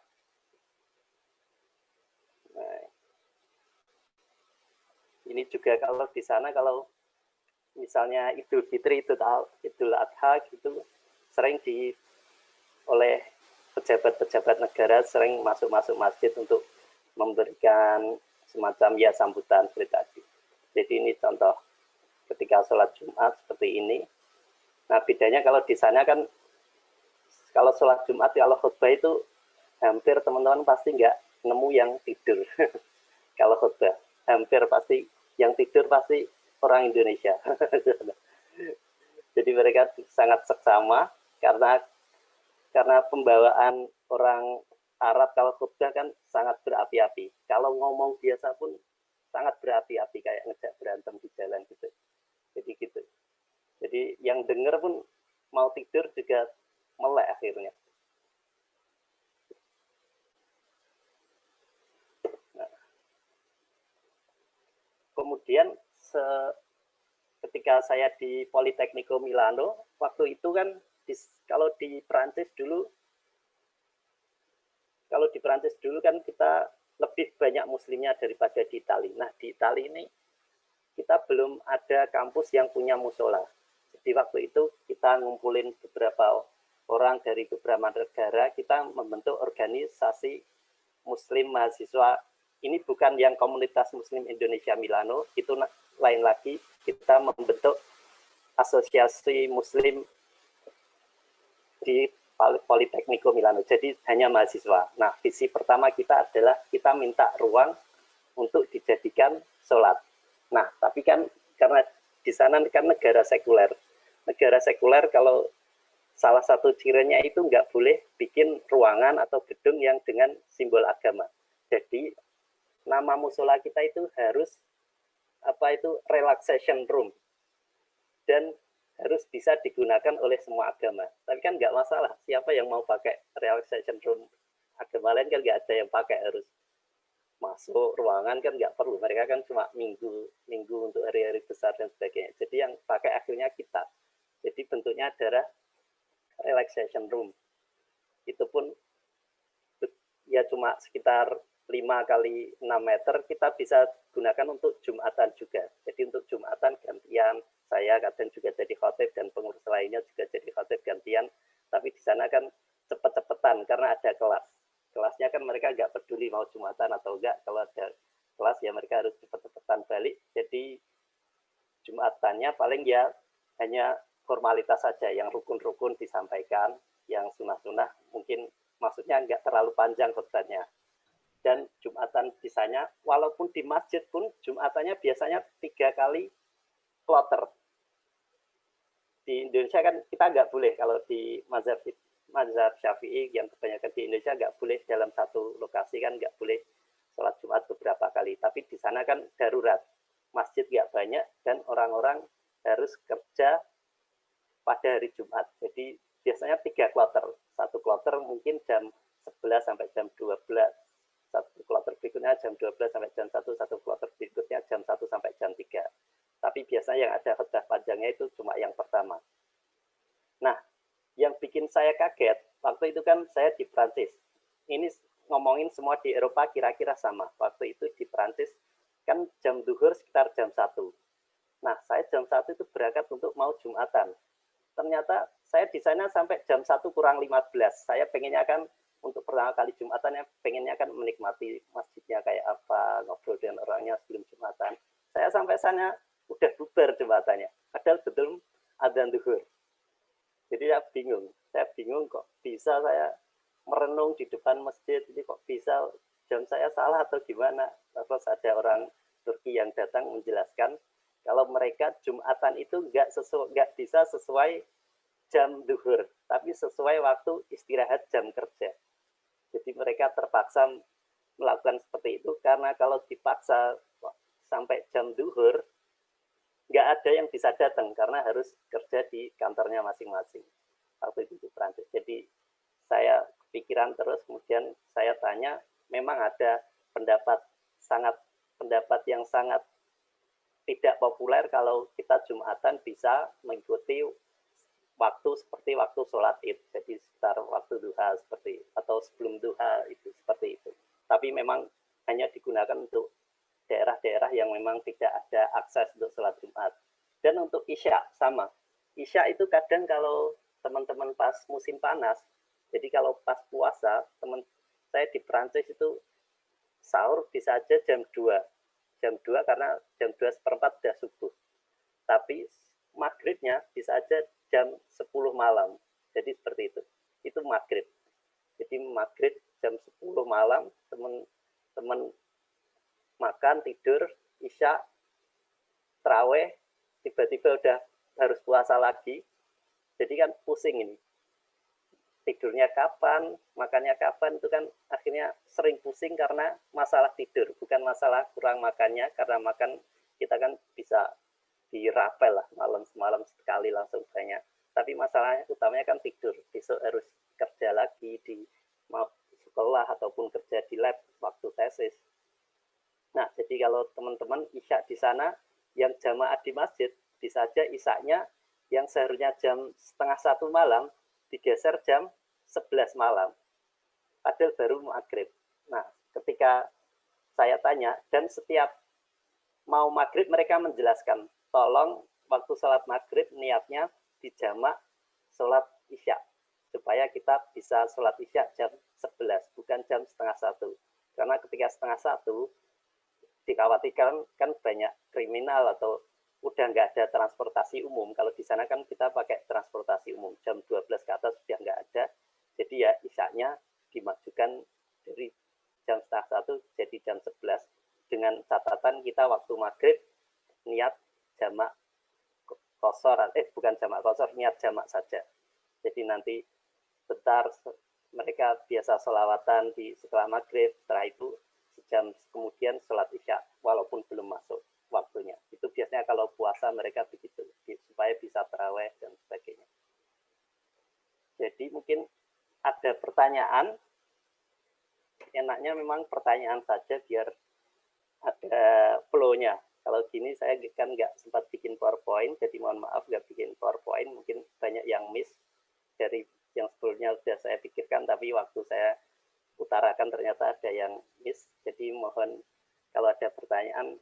Nah, ini juga kalau di sana, kalau misalnya Idul Fitri, Idul Adha gitu, sering oleh pejabat-pejabat negara sering masuk-masuk masjid untuk memberikan semacam ya sambutan seperti tadi. Jadi ini contoh ketika sholat Jumat seperti ini. Nah bedanya kalau di sana kan, kalau sholat Jumat, kalau khutbah itu hampir teman-teman pasti nggak nemu yang tidur. Kalau khutbah hampir pasti yang tidur pasti orang Indonesia. Jadi mereka sangat seksama karena pembawaan orang Arab kalau khutbah kan sangat berapi-api. Kalau ngomong biasa pun sangat berapi-api, kayak ngejak berantem di jalan gitu. Jadi gitu. Jadi yang dengar pun mau tidur juga melek akhirnya. Nah, kemudian ketika saya di Politecnico Milano, waktu itu kan kalau di Prancis dulu kan kita lebih banyak muslimnya daripada di Italia. Nah, di Italia ini kita belum ada kampus yang punya musola. Jadi waktu itu kita ngumpulin beberapa orang dari beberapa negara, kita membentuk organisasi muslim mahasiswa. Ini bukan yang komunitas muslim Indonesia Milano, itu lain lagi. Kita membentuk asosiasi muslim di Politecnico Milano, jadi hanya mahasiswa. Nah, visi pertama kita adalah kita minta ruang untuk dijadikan sholat. Nah, tapi kan karena di sana kan negara sekuler. Negara sekuler kalau salah satu cirinya itu nggak boleh bikin ruangan atau gedung yang dengan simbol agama. Jadi nama musola kita itu harus relaxation room, dan harus bisa digunakan oleh semua agama. Tapi kan nggak masalah, siapa yang mau pakai relaxation room agama lain kan nggak ada yang pakai, harus masuk ruangan kan nggak perlu. Mereka kan cuma minggu untuk hari-hari besar dan sebagainya. Jadi yang pakai akhirnya kita. Jadi bentuknya adalah relaxation room. Itu pun ya cuma sekitar 5 kali 6 meter, kita bisa gunakan untuk Jumatan juga. Jadi untuk Jumatan gantian, saya kadang juga jadi khotib dan pengurus lainnya juga jadi khotib gantian. Tapi di sana kan cepet-cepetan karena ada kelas. Kelasnya kan mereka nggak peduli mau Jumatan atau enggak. Kalau ada kelas ya mereka harus cepet-cepetan balik. Jadi Jumatannya paling ya hanya formalitas saja, yang rukun-rukun disampaikan, yang sunah-sunah mungkin maksudnya nggak terlalu panjang khotbahnya. Dan Jumatan di sana, walaupun di masjid pun Jumatannya biasanya 3 kali kloter. Di Indonesia kan kita nggak boleh, kalau di mazhab Syafi'i yang kebanyakan di Indonesia nggak boleh dalam satu lokasi, kan nggak boleh sholat Jumat beberapa kali. Tapi di sana kan darurat, masjid nggak banyak dan orang-orang harus kerja pada hari Jumat. Jadi biasanya 3 kloter. Satu kloter mungkin jam 11 sampai jam 12. Satu kloter berikutnya jam 12 sampai jam 1, satu kloter berikutnya jam 1 sampai jam 3. Tapi biasanya yang ada khutbah panjangnya itu cuma yang pertama. Nah, yang bikin saya kaget, waktu itu kan saya di Prancis. Ini ngomongin semua di Eropa kira-kira sama. Waktu itu di Prancis kan jam zuhur sekitar jam 1. Nah, saya jam 1 itu berangkat untuk mau Jumatan. Ternyata saya di sana sampai jam 1 kurang 15. Saya pengennya kan untuk pertama kali Jumatannya, pengennya kan menikmati masjidnya kayak apa, ngobrol dengan orangnya sebelum Jumatan. Saya sampai sana udah bubar Jumatannya, padahal belum adzan zuhur. Jadi saya bingung kok bisa saya merenung di depan masjid, ini kok bisa jam saya salah atau gimana. Terus ada orang Turki yang datang menjelaskan kalau mereka Jumatan itu nggak bisa sesuai jam zuhur, tapi sesuai waktu istirahat jam kerja. Jadi mereka terpaksa melakukan seperti itu karena kalau dipaksa sampai jam duhur nggak ada yang bisa datang karena harus kerja di kantornya masing-masing waktu itu di Prancis. Jadi saya kepikiran terus, kemudian saya tanya, memang ada pendapat yang sangat tidak populer kalau kita Jumatan bisa mengikuti waktu seperti waktu sholat id, jadi sekitar waktu duha seperti atau sebelum duha itu seperti itu. Tapi memang hanya digunakan untuk daerah-daerah yang memang tidak ada akses untuk sholat Jumat. Dan untuk Isya sama. Isya itu kadang kalau teman-teman pas musim panas, jadi kalau pas puasa, teman saya di Prancis itu sahur bisa aja jam 2. Jam 2 karena jam 2:15 sudah subuh. Tapi maghribnya bisa aja jam 10 malam. Jadi seperti itu. Itu maghrib. Jadi maghrib jam 10 malam, teman-teman makan, tidur, Isya, terawih, tiba-tiba udah harus puasa lagi. Jadi kan pusing ini. Tidurnya kapan, makannya kapan, itu kan akhirnya sering pusing karena masalah tidur. Bukan masalah kurang makannya, karena makan kita kan bisa dirapel lah malam semalam sekali langsung banyak. Tapi masalahnya utamanya kan tidur. Besok harus kerja lagi di mau sekolah ataupun kerja di lab waktu tesis. Nah, jadi kalau teman-teman Isya di sana yang jamaah di masjid, bisa aja Isyanya yang seharusnya jam 12:30 malam digeser jam 11 malam. Padahal baru maghrib. Nah, ketika saya tanya, dan setiap mau maghrib mereka menjelaskan, tolong waktu sholat maghrib niatnya dijamak sholat Isya. Supaya kita bisa sholat Isya jam 11, bukan jam 12:30. Karena ketika 12:30, dikhawatirkan kan banyak kriminal atau udah nggak ada transportasi umum. Kalau di sana kan kita pakai transportasi umum. Jam 12 ke atas sudah nggak ada. Jadi ya Isyanya dimajukan dari jam 12:30 jadi jam 11. Dengan catatan kita waktu maghrib niat jamak kosor, bukan jamak kosor, niat jamak saja. Jadi nanti bentar mereka biasa sholawatan di setelah maghrib, setelah itu sejam kemudian sholat Isya walaupun belum masuk waktunya. Itu biasanya kalau puasa mereka begitu, supaya bisa tarawih dan sebagainya. Jadi mungkin ada pertanyaan, enaknya memang pertanyaan saja biar ada flow-nya. Kalau gini saya kan nggak sempat bikin PowerPoint, jadi mohon maaf nggak bikin PowerPoint, mungkin banyak yang miss dari yang sebelumnya sudah saya pikirkan, tapi waktu saya utarakan ternyata ada yang miss, jadi mohon kalau ada pertanyaan,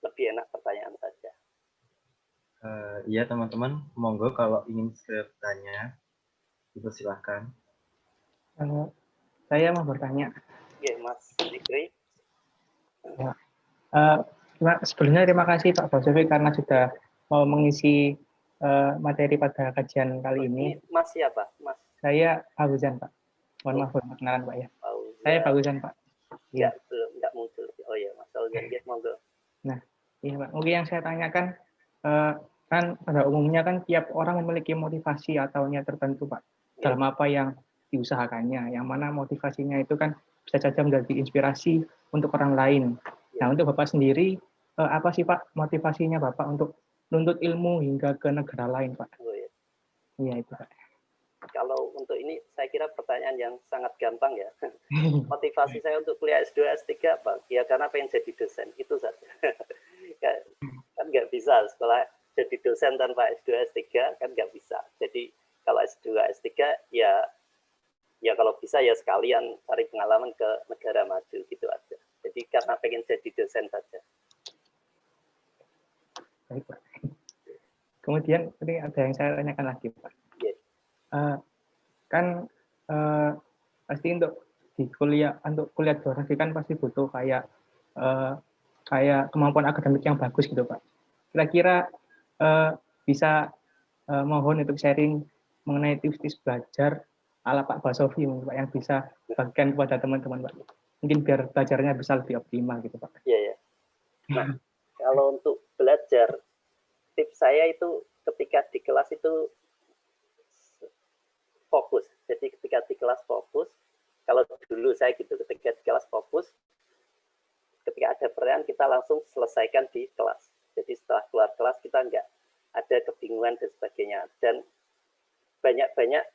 lebih enak pertanyaan saja. Iya teman-teman, monggo kalau ingin segera bertanya, itu silahkan. Saya mau bertanya. Oke, Mas Zikri. Ya. Sebelumnya terima kasih Pak Basufi karena sudah mau mengisi materi pada kajian kali ini. Mas siapa? Mas? Saya Fauzan Pak. Mohon maaf perkenalan Pak ya. Fauzan. Saya Fauzan Pak. Ya, belum nggak muncul. Oh ya, Mas Fauzan, monggo. Nah, iya Pak. Mungkin yang saya tanyakan kan pada umumnya kan tiap orang memiliki motivasi atau niat tertentu Pak dalam apa yang diusahakannya. Yang mana motivasinya itu kan bisa saja menjadi inspirasi untuk orang lain. Nah, untuk Bapak sendiri, apa sih Pak motivasinya Bapak untuk menuntut ilmu hingga ke negara lain Pak? Oh, ya. Iya itu Pak. Kalau untuk ini saya kira pertanyaan yang sangat gampang ya. Motivasi saya untuk kuliah S2, S3 apa? Ya karena pengen jadi dosen, itu saja. Kan nggak bisa sekolah jadi dosen tanpa S2, S3 kan nggak bisa. Jadi kalau S2, S3 ya kalau bisa ya sekalian cari pengalaman ke negara maju gitu aja. Jadi karena pengen jadi dosen saja. Baik Pak. Kemudian ini ada yang saya tanyakan lagi Pak. Yes. Kan pasti untuk kuliah geografi kan pasti butuh kayak kemampuan akademik yang bagus gitu Pak. Kira-kira bisa mohon untuk sharing mengenai tips-tips belajar ala Pak Basufi Pak yang bisa bagikan kepada teman-teman Pak. Mungkin biar belajarnya bisa lebih optimal gitu Pak. Iya ya. Nah, kalau untuk belajar tips saya itu ketika di kelas itu fokus. Jadi ketika di kelas fokus, Kalau dulu saya gitu, ketika di kelas fokus, ketika ada pertanyaan kita langsung selesaikan di kelas. Jadi setelah keluar kelas kita nggak ada kebingungan dan sebagainya. Dan banyak-banyak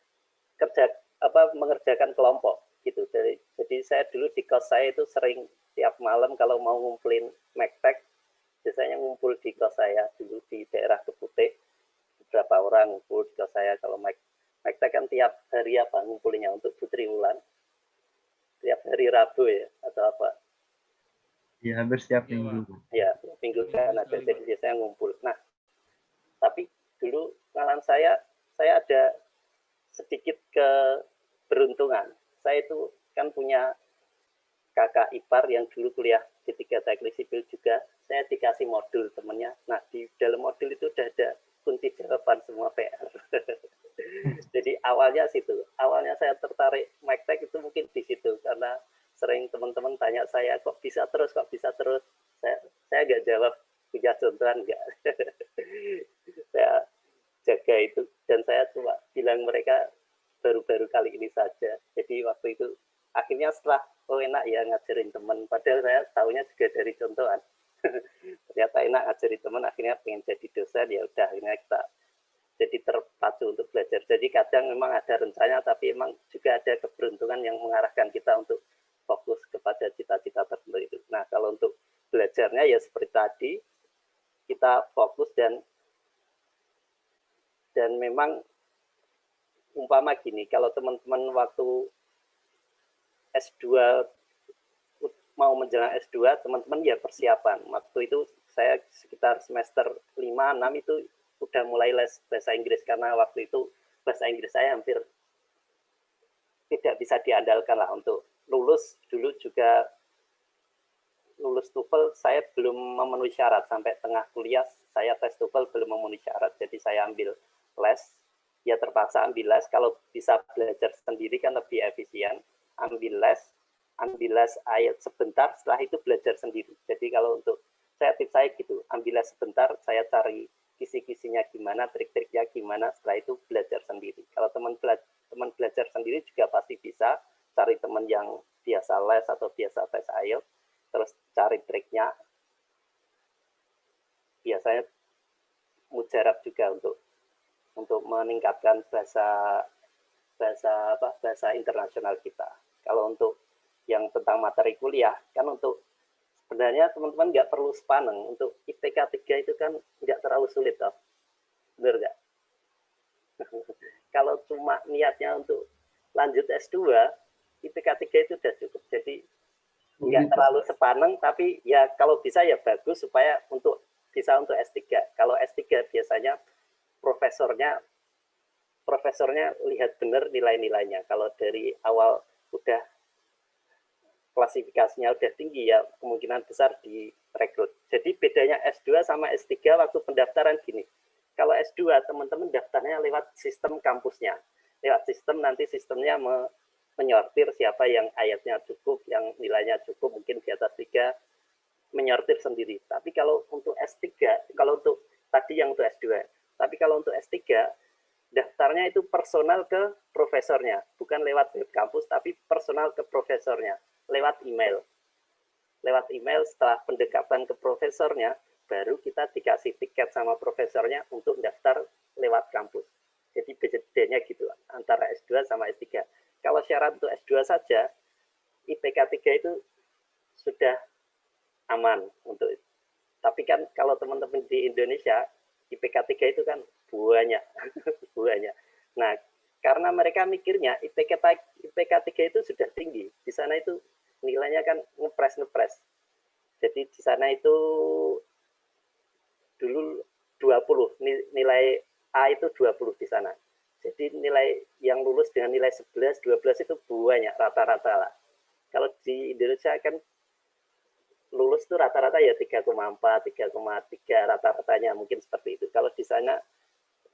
mengerjakan kelompok gitu. Jadi saya dulu di kos saya itu sering tiap malam kalau mau ngumpulin MacTech, biasanya ngumpul di kos saya dulu di daerah Keputih. Beberapa orang ngumpul di kos saya. Kalau MacTech kan tiap hari ngumpulinnya untuk Putri Wulan. Tiap hari Rabu ya atau apa? Ya, hampir setiap minggu. Ya, minggu kan ada, jadi biasanya ngumpul. Nah, tapi dulu pengalaman saya ada sedikit keberuntungan. Saya itu kan punya kakak ipar yang dulu kuliah di 3 teknik sipil juga. Saya dikasih modul temennya. Nah, di dalam modul itu udah ada kunci jawaban semua PR. Jadi awalnya saya tertarik MacTech itu mungkin di situ, karena sering teman-teman tanya saya, kok bisa terus. Saya nggak jawab, punya contohan nggak. Saya jaga itu, dan saya cuma bilang mereka baru-baru kali ini saja. Jadi waktu itu, akhirnya setelah, enak ya ngajarin teman, padahal saya tahunya juga dari contohan. Ternyata enak ngajarin teman, akhirnya pengen jadi dosen, ya udah, akhirnya kita jadi terpacu untuk belajar. Jadi kadang memang ada rencana, tapi memang juga ada keberuntungan yang mengarahkan kita untuk fokus kepada cita-cita tertentu itu. Nah, kalau untuk belajarnya ya seperti tadi, kita fokus dan memang umpama gini, kalau teman-teman waktu S2 mau menjelang S2, teman-teman ya persiapan. Waktu itu saya sekitar semester 5-6 itu udah mulai les bahasa Inggris, karena waktu itu bahasa Inggris saya hampir tidak bisa diandalkan lah untuk lulus. Dulu juga lulus TOEFL saya belum memenuhi syarat, sampai tengah kuliah saya tes TOEFL belum memenuhi syarat, jadi saya ambil les, ya terpaksa ambil les. Kalau bisa belajar sendiri kan lebih efisien, ambil les IELTS sebentar, setelah itu belajar sendiri. Jadi kalau untuk tips saya gitu, ambil les sebentar, saya cari kisi-kisinya gimana, trik-triknya gimana, setelah itu belajar sendiri. Kalau teman belajar sendiri juga pasti bisa cari teman yang biasa les atau biasa tes IELTS, terus cari triknya. Biasanya mujarab juga untuk meningkatkan bahasa internasional kita. Kalau untuk yang tentang materi kuliah, kan untuk sebenarnya teman-teman nggak perlu sepaneng. Untuk IPK 3 itu kan nggak terlalu sulit, toh. Benar nggak? Kalau cuma niatnya untuk lanjut S2, IPK 3 itu sudah cukup. Jadi nggak terlalu sepaneng, tapi ya kalau bisa ya bagus supaya bisa untuk S3. Kalau S3 biasanya profesornya lihat benar nilai-nilainya. Kalau dari awal udah klasifikasinya udah tinggi, ya kemungkinan besar direkrut. Jadi bedanya S2 sama S3 waktu pendaftaran gini. Kalau S2 teman-teman daftarnya lewat sistem kampusnya. Lewat sistem, nanti sistemnya menyortir siapa yang IELTS-nya cukup, yang nilainya cukup, mungkin di atas 3, menyortir sendiri. Tapi kalau untuk S3, kalau untuk tadi yang untuk S2, tapi kalau untuk S3, daftarnya itu personal ke profesornya, bukan lewat web kampus, tapi personal ke profesornya, lewat email. Lewat email, setelah pendekatan ke profesornya, baru kita dikasih tiket sama profesornya untuk daftar lewat kampus. Jadi bedanya gitu antara S2 sama S3. Kalau syarat untuk S2 saja, IPK 3 itu sudah aman untuk itu. Tapi kan kalau teman-teman di Indonesia, IPK 3 itu kan banyak. Nah, karena mereka mikirnya IPK 3 itu sudah tinggi. Di sana itu nilainya kan ngepres. Jadi di sana itu dulu 20, nilai A itu 20 di sana. Jadi nilai yang lulus dengan nilai 11, 12 itu banyak rata-rata lah. Kalau di Indonesia kan lulus itu rata-rata ya 3,4, 3,3 rata-ratanya mungkin seperti itu. Kalau di sana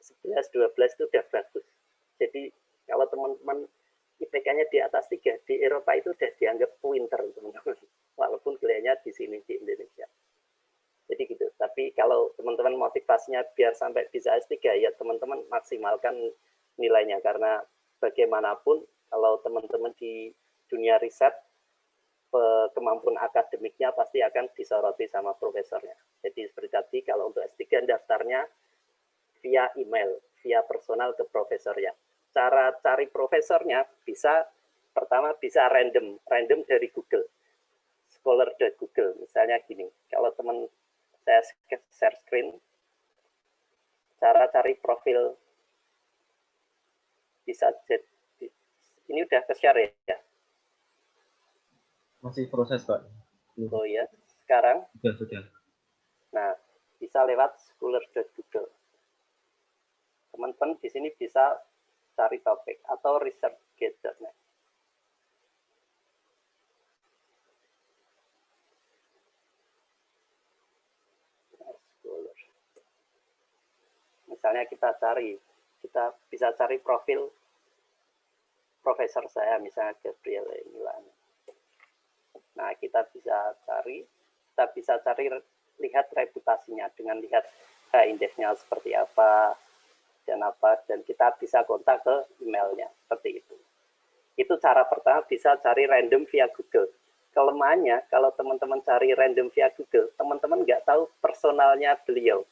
11, 12 itu udah bagus. Jadi kalau teman-teman IPK-nya di atas 3, di Eropa itu udah dianggap pinter, teman-teman. Walaupun kelihatannya di sini di Indonesia. Jadi gitu. Tapi kalau teman-teman motivasinya biar sampai bisa S3, ya teman-teman maksimalkan nilainya. Karena bagaimanapun kalau teman-teman di dunia riset, kemampuan akademiknya pasti akan disoroti sama profesornya. Jadi seperti tadi, kalau untuk S3 daftarnya via email, via personal ke profesornya. Cara cari profesornya bisa, pertama bisa random dari Google, scholar.google. Misalnya gini, kalau teman saya share screen, cara cari profil bisa jadi, ini udah ke-share ya? Masih proses, Pak. Oh ya, sekarang? Sudah. Nah, bisa lewat scholar.google. Teman-teman di sini bisa cari topik atau researchgate.net. Misalnya kita bisa cari profil profesor saya, misalnya Gabriele Milani. Nah, kita bisa cari lihat reputasinya dengan lihat indeksnya seperti apa, dan kita bisa kontak ke emailnya, seperti itu. Itu cara pertama, bisa cari random via Google. Kelemahannya, kalau teman-teman cari random via Google, teman-teman nggak tahu personalnya beliau.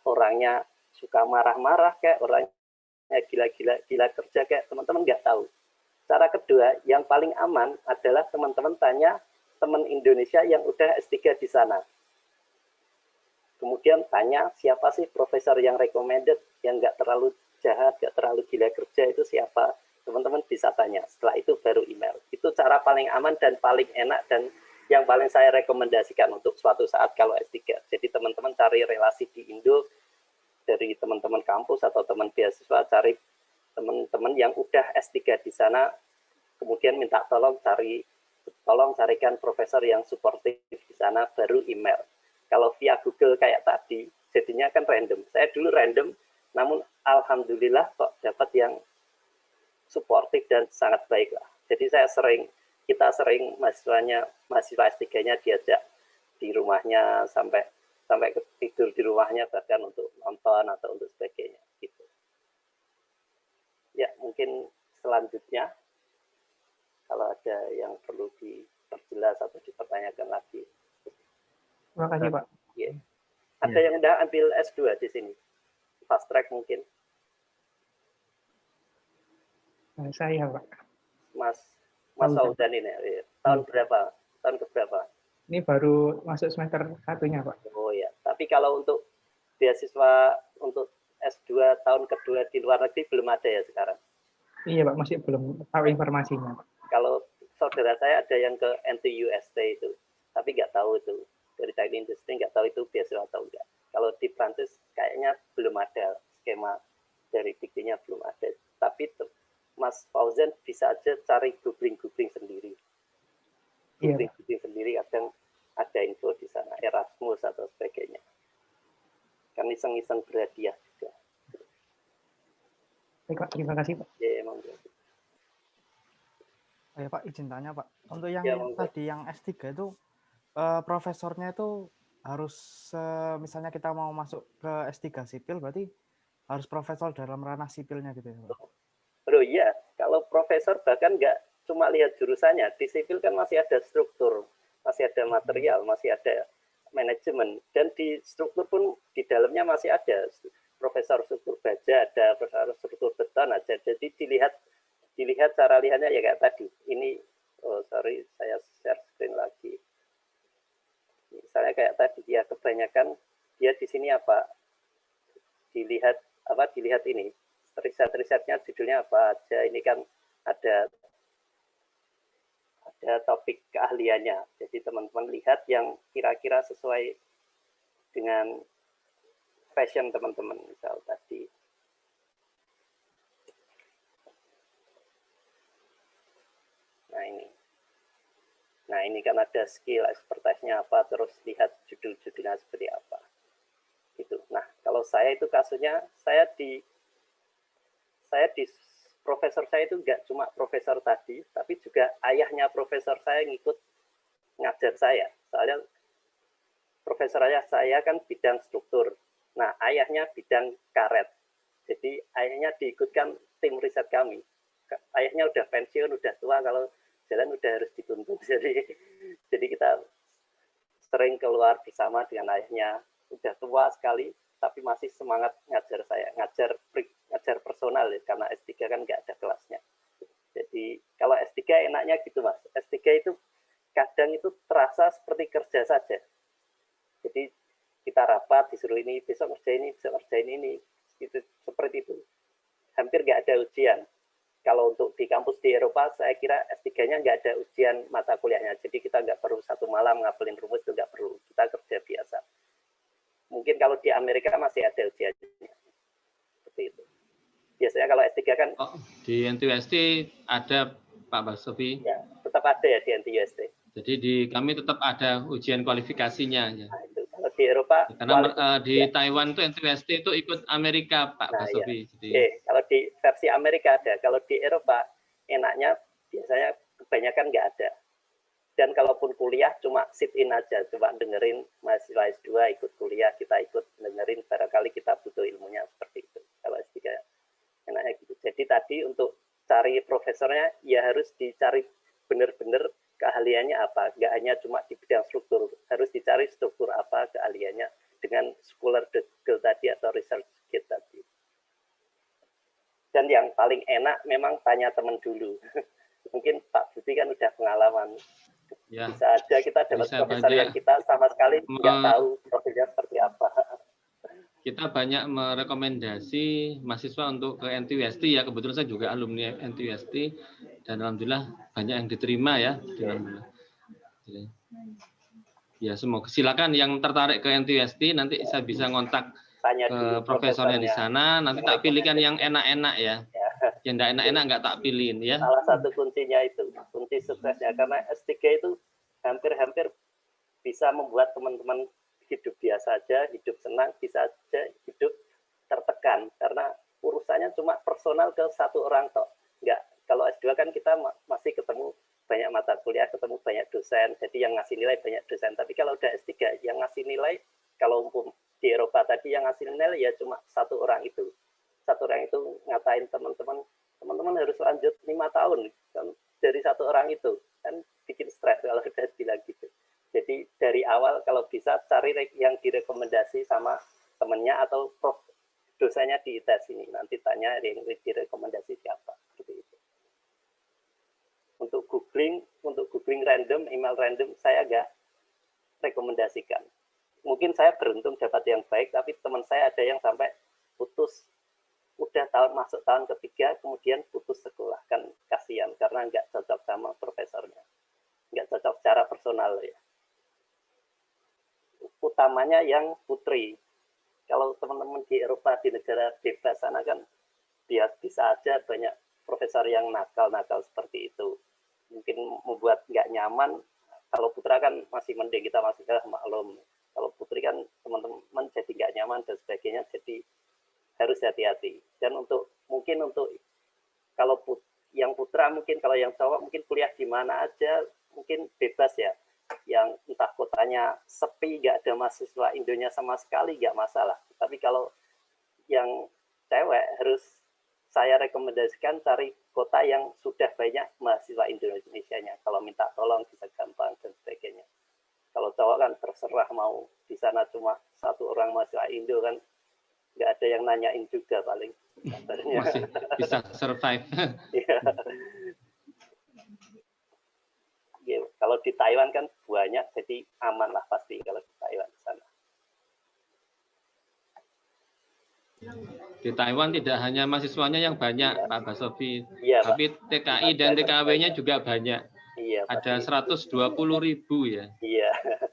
Orangnya suka marah-marah kayak, orangnya gila kerja kayak, teman-teman nggak tahu. Cara kedua, yang paling aman adalah teman-teman tanya teman Indonesia yang udah S3 di sana. Kemudian tanya siapa sih profesor yang recommended, yang nggak terlalu jahat, nggak terlalu gila kerja itu siapa. Teman-teman bisa tanya, setelah itu baru email. Itu cara paling aman dan paling enak dan yang paling saya rekomendasikan untuk suatu saat kalau S3. Jadi teman-teman cari relasi di Indo, dari teman-teman kampus atau teman beasiswa, cari teman-teman yang udah S3 di sana, kemudian minta tolong carikan profesor yang suportif di sana, baru email. Kalau via Google kayak tadi, jadinya kan random. Saya dulu random, namun alhamdulillah kok dapat yang suportif dan sangat baik lah. Jadi kita sering mahasiswa S3-nya diajak di rumahnya sampai tidur di rumahnya, bahkan untuk nonton atau untuk sebagainya gitu. Ya, mungkin selanjutnya kalau ada yang perlu diperjelas atau dipertanyakan lagi. Terima kasih, Pak. Ya. Ada yang udah ambil S2 di sini? Fast track mungkin? Saya, Pak. Mas Faudan ini, tahun berapa? Tahun keberapa? Ini baru masuk semester 1-nya, Pak. Oh ya, tapi kalau untuk beasiswa untuk S2 tahun kedua di luar negeri belum ada ya sekarang? Iya, Pak, masih belum tahu informasinya, Pak. Kalau saudara saya ada yang ke NTUST itu, tapi nggak tahu itu. Dari Chinese Industry nggak tahu itu beasiswa atau enggak. Kalau di Prancis kayaknya belum ada skema dari diktinya, belum ada. Tapi Mas Fauzan bisa aja cari googling sendiri. Googling sendiri, kadang ada info di sana, Erasmus atau sebagainya. Kan iseng-iseng berhadiah juga. Baik, Pak. Terima kasih, Pak. Ya, emang. Ya, Pak, izin tanya, Pak. Untuk yang tadi yang S3 itu, profesornya itu harus, misalnya kita mau masuk ke S3 sipil, berarti harus profesor dalam ranah sipilnya gitu ya, Pak? Bro, iya. Kalau profesor bahkan nggak cuma lihat jurusannya, di sipil kan masih ada struktur, masih ada material, masih ada manajemen, dan di struktur pun di dalamnya masih ada profesor struktur baja, ada profesor struktur beton aja. Jadi dilihat cara lihatnya ya kayak tadi. Ini, saya share screen lagi. Misalnya kayak tadi, ya kebanyakan dia di sini apa? Dilihat ini. Riset-risetnya judulnya apa aja. Ini kan ada topik keahliannya. Jadi teman-teman lihat yang kira-kira sesuai dengan passion teman-teman. Misal tadi. Nah ini kan ada skill, expertise-nya apa, terus lihat judul-judulnya seperti apa. Gitu. Nah kalau saya itu kasusnya, saya di profesor saya itu nggak cuma profesor tadi, tapi juga ayahnya profesor saya ngikut ngajar saya. Soalnya profesor ayah saya kan bidang struktur. Nah, ayahnya bidang karet. Jadi ayahnya diikutkan tim riset kami. Ayahnya udah pensiun, udah tua. Kalau jalan udah harus dituntun. Jadi kita sering keluar bersama dengan ayahnya. Udah tua sekali, tapi masih semangat ngajar saya, ngajar personal ya, karena S3 kan nggak ada kelasnya. Jadi kalau S3 enaknya gitu Mas. S3 itu kadang itu terasa seperti kerja saja. Jadi kita rapat, disuruh ini, besok ngerjain ini, itu seperti itu. Hampir nggak ada ujian. Kalau untuk di kampus di Eropa, saya kira S3-nya nggak ada ujian mata kuliahnya. Jadi kita nggak perlu satu malam ngapelin rumus, itu nggak perlu. Kita kerja biasa. Mungkin kalau di Amerika masih ada ujiannya. Seperti itu. Biasanya kalau S3 kan... Oh, di NTUST ada Pak Basofi? Ya, tetap ada ya di NTUST. Jadi di kami tetap ada ujian kualifikasinya. Ya. Nah, itu. Kalau di Eropa... Karena di ya. Taiwan itu NTUST itu ikut Amerika Pak Basofi. Ya. Jadi... Kalau di versi Amerika ada. Kalau di Eropa enaknya biasanya kebanyakan nggak ada. Dan kalaupun kuliah cuma sit-in aja, cuma dengerin mahasiswa S2 ikut kuliah, kita ikut dengerin, barangkali kita butuh ilmunya seperti itu. Kalau S3 enaknya gitu. Jadi tadi untuk cari profesornya ya harus dicari benar-benar keahliannya apa, nggak hanya cuma di bidang struktur, harus dicari struktur apa keahliannya dengan scholar degree tadi atau research kit tadi. Dan yang paling enak memang tanya teman dulu. Mungkin Pak Budi kan udah pengalaman. Ya, bisa aja kita dapat profesor yang kita sama sekali nggak tahu profilnya seperti apa. Kita banyak merekomendasi mahasiswa untuk ke NTUST ya, kebetulan saya juga alumni NTUST dan alhamdulillah banyak yang diterima ya. Ya semoga silakan yang tertarik ke NTUST nanti saya bisa ngontak ke profesornya di sana, nanti tak pilihkan yang enak-enak ya. Yang enggak enak-enak nggak tak pilihin ya. Salah satu kuncinya itu, kunci suksesnya, karena S3 itu hampir-hampir bisa membuat teman-teman hidup biasa aja, hidup senang, bisa aja hidup tertekan, karena urusannya cuma personal ke satu orang toh. Enggak, kalau S2 kan kita masih ketemu banyak mata kuliah, ketemu banyak dosen, jadi yang ngasih nilai banyak dosen. Tapi kalau udah S3, yang ngasih nilai, kalau umpam di Eropa tadi yang ngasih nilai ya cuma satu orang itu. Satu orang itu ngatain teman-teman harus lanjut 5 tahun kan, dari satu orang itu kan bikin stres kalau udah bilang gitu. Jadi dari awal kalau bisa cari yang direkomendasi sama temennya atau prof dosennya di tes ini, nanti tanya yang direkomendasi siapa gitu. Untuk googling random, email random saya agak rekomendasikan. Mungkin saya beruntung dapat yang baik, tapi teman saya ada yang sampai putus, udah masuk tahun ketiga, kemudian putus sekolah, kan kasihan karena nggak cocok sama profesornya, nggak cocok secara personal ya. Utamanya yang putri. Kalau teman-teman di Eropa, di negara bebas sana kan bisa aja banyak profesor yang nakal-nakal seperti itu. Mungkin membuat nggak nyaman. Kalau putra kan masih mending, kita masih maklum. Kalau putri kan teman-teman jadi nggak nyaman dan sebagainya, jadi harus hati-hati. Dan mungkin untuk kalau yang putra, mungkin kalau yang cowok mungkin kuliah di mana aja mungkin bebas ya, yang entah kotanya sepi nggak ada mahasiswa Indonesia sama sekali nggak masalah. Tapi kalau yang cewek harus saya rekomendasikan cari kota yang sudah banyak mahasiswa Indonesia-nya, kalau minta tolong bisa gampang dan sebagainya. Kalau cowok kan terserah, mau di sana cuma satu orang mahasiswa Indo kan nggak ada yang nanyain juga paling. Masih bisa survive. Ya, kalau di Taiwan kan banyak, jadi aman lah pasti kalau di Taiwan di sana. Di Taiwan tidak hanya mahasiswanya yang banyak, Pak Basofi, tapi TKI dan TKW-nya juga banyak. Iya, ada 120.000 ya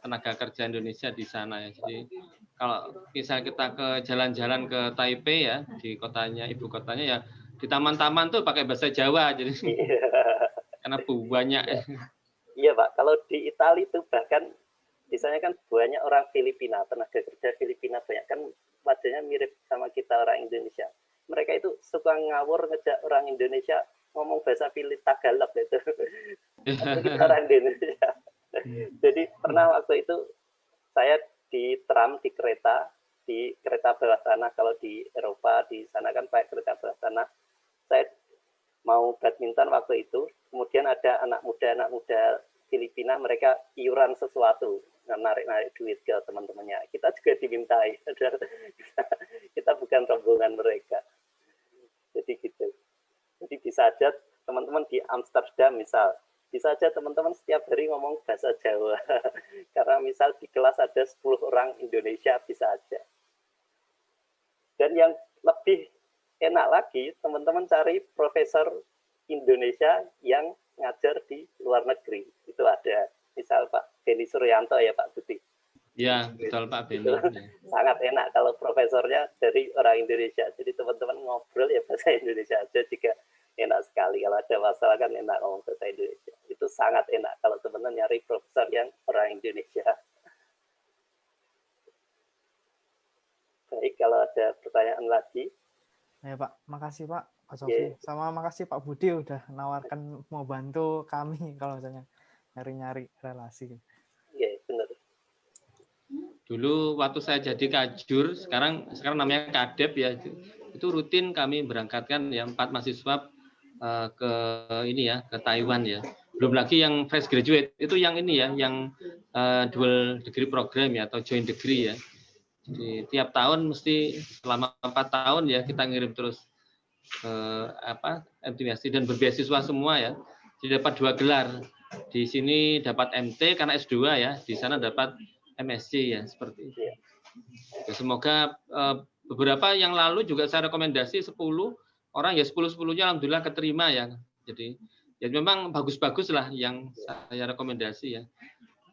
tenaga kerja Indonesia di sana ya. Jadi kalau misal kita ke jalan-jalan ke Taipei ya, di kotanya, ibu kotanya ya, di taman-taman tuh pakai bahasa Jawa jadi karena banyak. Iya Pak, kalau di Italia itu bahkan misalnya kan banyak orang Filipina, tenaga kerja Filipina banyak kan, wajahnya mirip sama kita orang Indonesia. Mereka itu suka ngawur ngejak orang Indonesia ngomong bahasa Tagalog gitu. Kita orang Indonesia. Jadi pernah waktu itu saya di tram, di kereta bawah tanah. Kalau di Eropa di sana kan pakai kereta bawah tanah. Saya mau badminton waktu itu kemudian ada anak muda Filipina, mereka iuran sesuatu, narik duit ke teman-temannya. Kita juga dimintai, kita bukan rombongan mereka. Jadi gitu. Jadi bisa aja teman-teman di Amsterdam misal, bisa aja teman-teman setiap hari ngomong bahasa Jawa. Karena misal di kelas ada 10 orang Indonesia, bisa aja. Dan yang lebih enak lagi, teman-teman cari profesor Indonesia yang ngajar di luar negeri. Itu ada, misal Pak Beni Suryanto ya Pak Budi. Ya, betul Pak Beni. Sangat enak kalau profesornya dari orang Indonesia. Jadi teman-teman ngobrol ya bahasa Indonesia aja juga enak sekali. Kalau ada masalah kan enak ngomong bahasa Indonesia. Itu sangat enak kalau teman-teman nyari profesor yang orang Indonesia. Baik, kalau ada pertanyaan lagi. Ya Pak, makasih Pak Sofi. Sama makasih Pak Budi udah nawarkan mau bantu kami kalau misalnya nyari-nyari relasi. Iya, benar. Dulu waktu saya jadi kajur, sekarang namanya kadep ya, itu rutin kami berangkatkan ya 4 mahasiswa ke ini ya, ke Taiwan ya. Belum lagi yang fresh graduate, itu yang ini ya, yang dual degree program ya atau joint degree ya. Jadi tiap tahun mesti selama 4 tahun ya kita ngirim terus MTWST dan berbeasiswa semua ya. Jadi dapat 2 gelar. Di sini dapat MT karena S2 ya, di sana dapat MSc ya, seperti itu. Ya, semoga beberapa yang lalu juga saya rekomendasi 10 orang ya, 10-10-nya alhamdulillah keterima ya. Jadi ya memang bagus-bagus lah yang saya rekomendasi ya.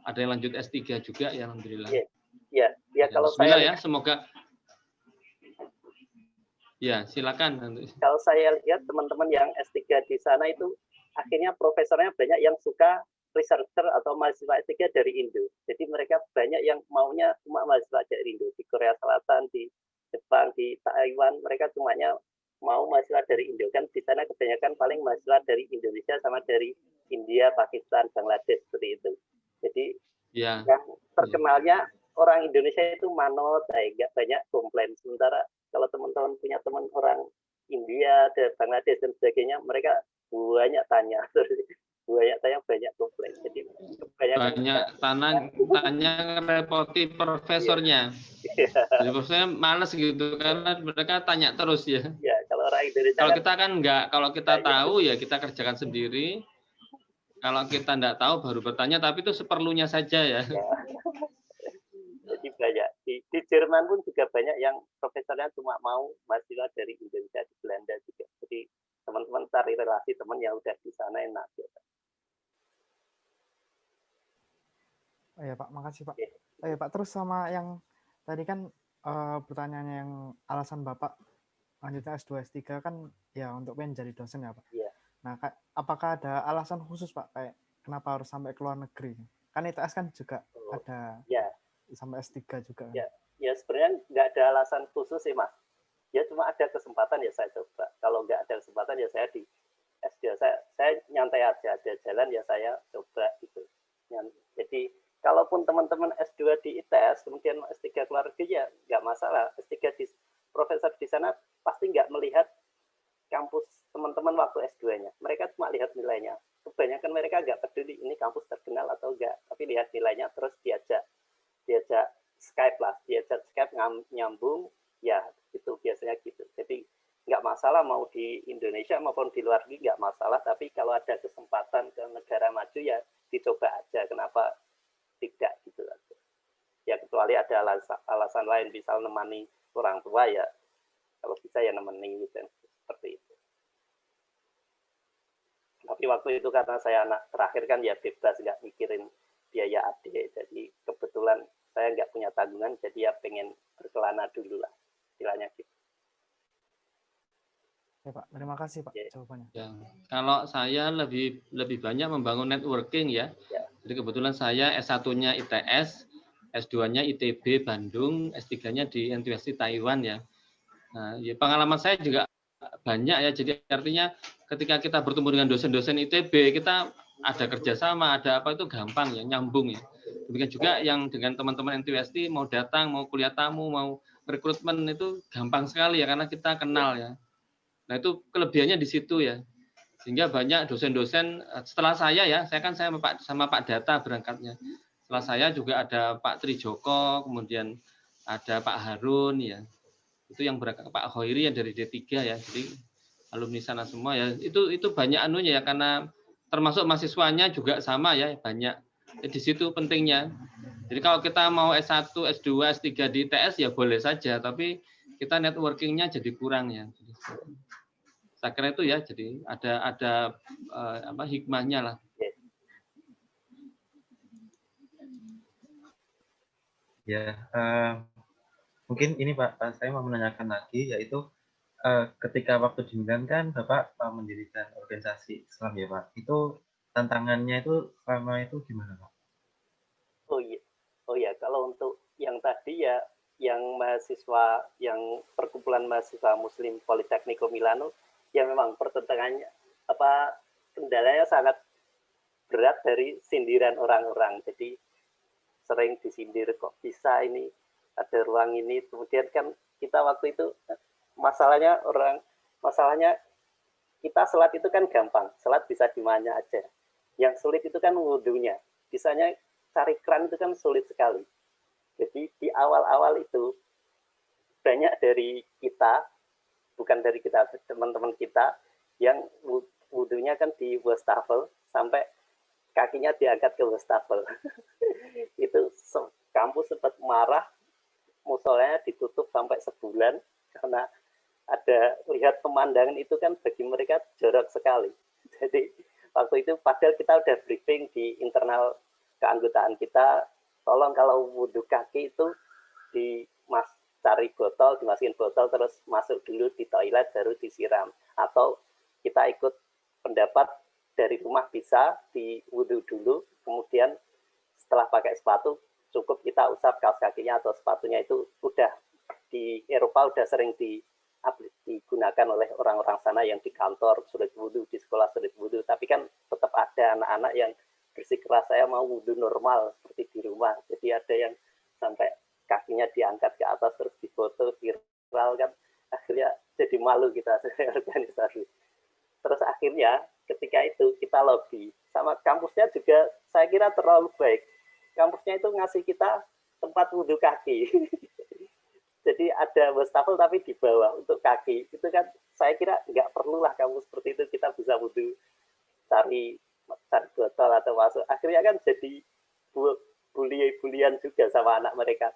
Ada yang lanjut S3 juga ya alhamdulillah. Ya kalau Bismillah saya ya, semoga ya silakan. Kalau saya lihat teman-teman yang S3 di sana itu akhirnya profesornya banyak yang suka researcher atau mahasiswa S3 dari Indo. Jadi mereka banyak yang maunya cuma mahasiswa dari Indo. Di Korea Selatan, di Jepang, di Taiwan, mereka cumanya mau mahasiswa dari Indo. Kan di sana kebanyakan paling mahasiswa dari Indonesia sama dari India, Pakistan, Bangladesh, seperti itu. Jadi yang terkenalnya orang Indonesia itu manut, nggak banyak komplain. Sementara kalau teman-teman punya teman orang India, Bangladesh, dan sebagainya, mereka banyak tanya. Banyak komplain. Jadi banyak tanya repoti profesornya. Jadi profesornya males gitu karena mereka tanya terus ya. Ya, kalau orang Indonesia kalau kita kan enggak, kalau kita tahu ya kita kerjakan sendiri. Kalau kita enggak tahu baru bertanya, tapi itu seperlunya saja ya. Jadi banyak di Jerman pun juga banyak yang profesornya cuma mau mahasiswa dari Indonesia, di Belanda juga. Jadi teman-teman cari relasi teman yang udah di sana enak gitu. Oh ya Pak, makasih Pak. Oh ya Pak, terus sama yang tadi kan pertanyaannya yang alasan Bapak lanjutnya S2, S3 kan ya untuk pengen jadi dosen ya Pak. Iya. Nah, apakah ada alasan khusus Pak kayak kenapa harus sampai ke luar negeri? Kan ITS kan juga ada sampai S3 juga. Kan? Ya sebenarnya nggak ada alasan khusus sih Mas. Ya cuma ada kesempatan ya saya coba. Kalau nggak ada kesempatan ya saya di S2. Saya nyantai aja, ada jalan ya saya coba gitu. Jadi kalaupun teman-teman S2 di ITS, kemudian S3 keluar negeri ya nggak masalah. S3 di profesor di sana pasti nggak melihat kampus teman-teman waktu S2-nya. Mereka cuma lihat nilainya. Kebanyakan mereka nggak peduli ini kampus terkenal atau enggak, tapi lihat nilainya terus diajak Skype lah, diajak Skype nyambung, ya itu biasanya gitu. Jadi nggak masalah mau di Indonesia maupun di luar negeri nggak masalah, tapi kalau ada kesempatan ke negara maju ya dicoba aja, kenapa tidak gitu aja. Ya kecuali ada alasan lain, misal nemani orang tua ya, kalau bisa ya nemani gitu, seperti itu. Tapi waktu itu karena saya anak terakhir kan ya bebas, nggak mikirin biaya adik, jadi kebetulan saya nggak punya tanggungan, jadi ya pengen berkelana dulu lah, istilahnya gitu. Ya Pak, terima kasih Pak jawabannya. Ya, kalau saya lebih banyak membangun networking ya. Jadi kebetulan saya S1-nya ITS, S2-nya ITB Bandung, S3-nya di NTUST Taiwan ya. Nah, ya pengalaman saya juga banyak ya. Jadi artinya ketika kita bertemu dengan dosen-dosen ITB, kita ada kerjasama, ada apa itu gampang ya, nyambung ya. Demikian juga yang dengan teman-teman NTUST mau datang, mau kuliah tamu, mau rekrutmen itu gampang sekali ya karena kita kenal ya. Nah itu kelebihannya di situ ya. Sehingga banyak dosen-dosen setelah saya ya, saya sama Pak Data berangkatnya. Setelah saya juga ada Pak Trijoko, kemudian ada Pak Harun ya. Itu yang berangkat, Pak Khairi yang dari D3 ya. Jadi alumni sana semua ya. Itu banyak anunya ya, karena termasuk mahasiswanya juga sama ya, banyak. Di situ pentingnya. Jadi kalau kita mau S1, S2, S3 di ITS ya boleh saja, tapi kita networking-nya jadi kurang ya. Saya kira itu ya, jadi ada hikmahnya lah. Ya, mungkin ini Pak, saya mau menanyakan lagi, yaitu ketika waktu di Milan kan Bapak mendirikan organisasi Islam ya Pak. Itu tantangannya itu selama itu gimana Pak? Oh iya, kalau untuk yang tadi ya, yang mahasiswa, yang perkumpulan mahasiswa Muslim Politecnico Milano, ya memang pertentangannya kendalanya sangat berat dari sindiran orang-orang. Jadi sering disindir, kok bisa ini ada ruang ini. Kemudian kan kita waktu itu masalahnya kita sholat itu kan gampang, sholat bisa di mana aja. Yang sulit itu kan wudhunya. Bisanya cari keran itu kan sulit sekali. Jadi di awal-awal itu banyak dari kita, bukan dari kita, teman-teman kita yang wudhunya kan di wastafel sampai kakinya diangkat ke wastafel. Itu kampus sempat marah, musolanya ditutup sampai sebulan karena ada lihat pemandangan itu kan bagi mereka jorok sekali. Jadi waktu itu padahal kita udah briefing di internal keanggotaan kita, tolong kalau wudhu kaki itu cari botol, dimasukin botol terus masuk dulu di toilet baru disiram, atau kita ikut pendapat dari rumah bisa di wudhu dulu, kemudian setelah pakai sepatu cukup kita usap kaos kakinya atau sepatunya. Itu udah di Eropa udah sering digunakan oleh orang-orang sana yang di kantor sulit wudhu, di sekolah sulit wudhu. Tapi kan tetap ada anak-anak yang bersikeras, saya mau wudhu normal seperti di rumah. Jadi ada yang sampai kakinya diangkat ke atas terus difoto viral kan, akhirnya jadi malu kita organisasi. Terus akhirnya ketika itu kita lobby sama kampusnya juga, saya kira terlalu baik. Kampusnya itu ngasih kita tempat wudhu kaki. Jadi ada wastafel tapi di bawah untuk kaki. Itu kan saya kira nggak perlulah kampus seperti itu, kita bisa wudhu cari botol atau masuk. Akhirnya kan jadi bulian juga sama anak mereka.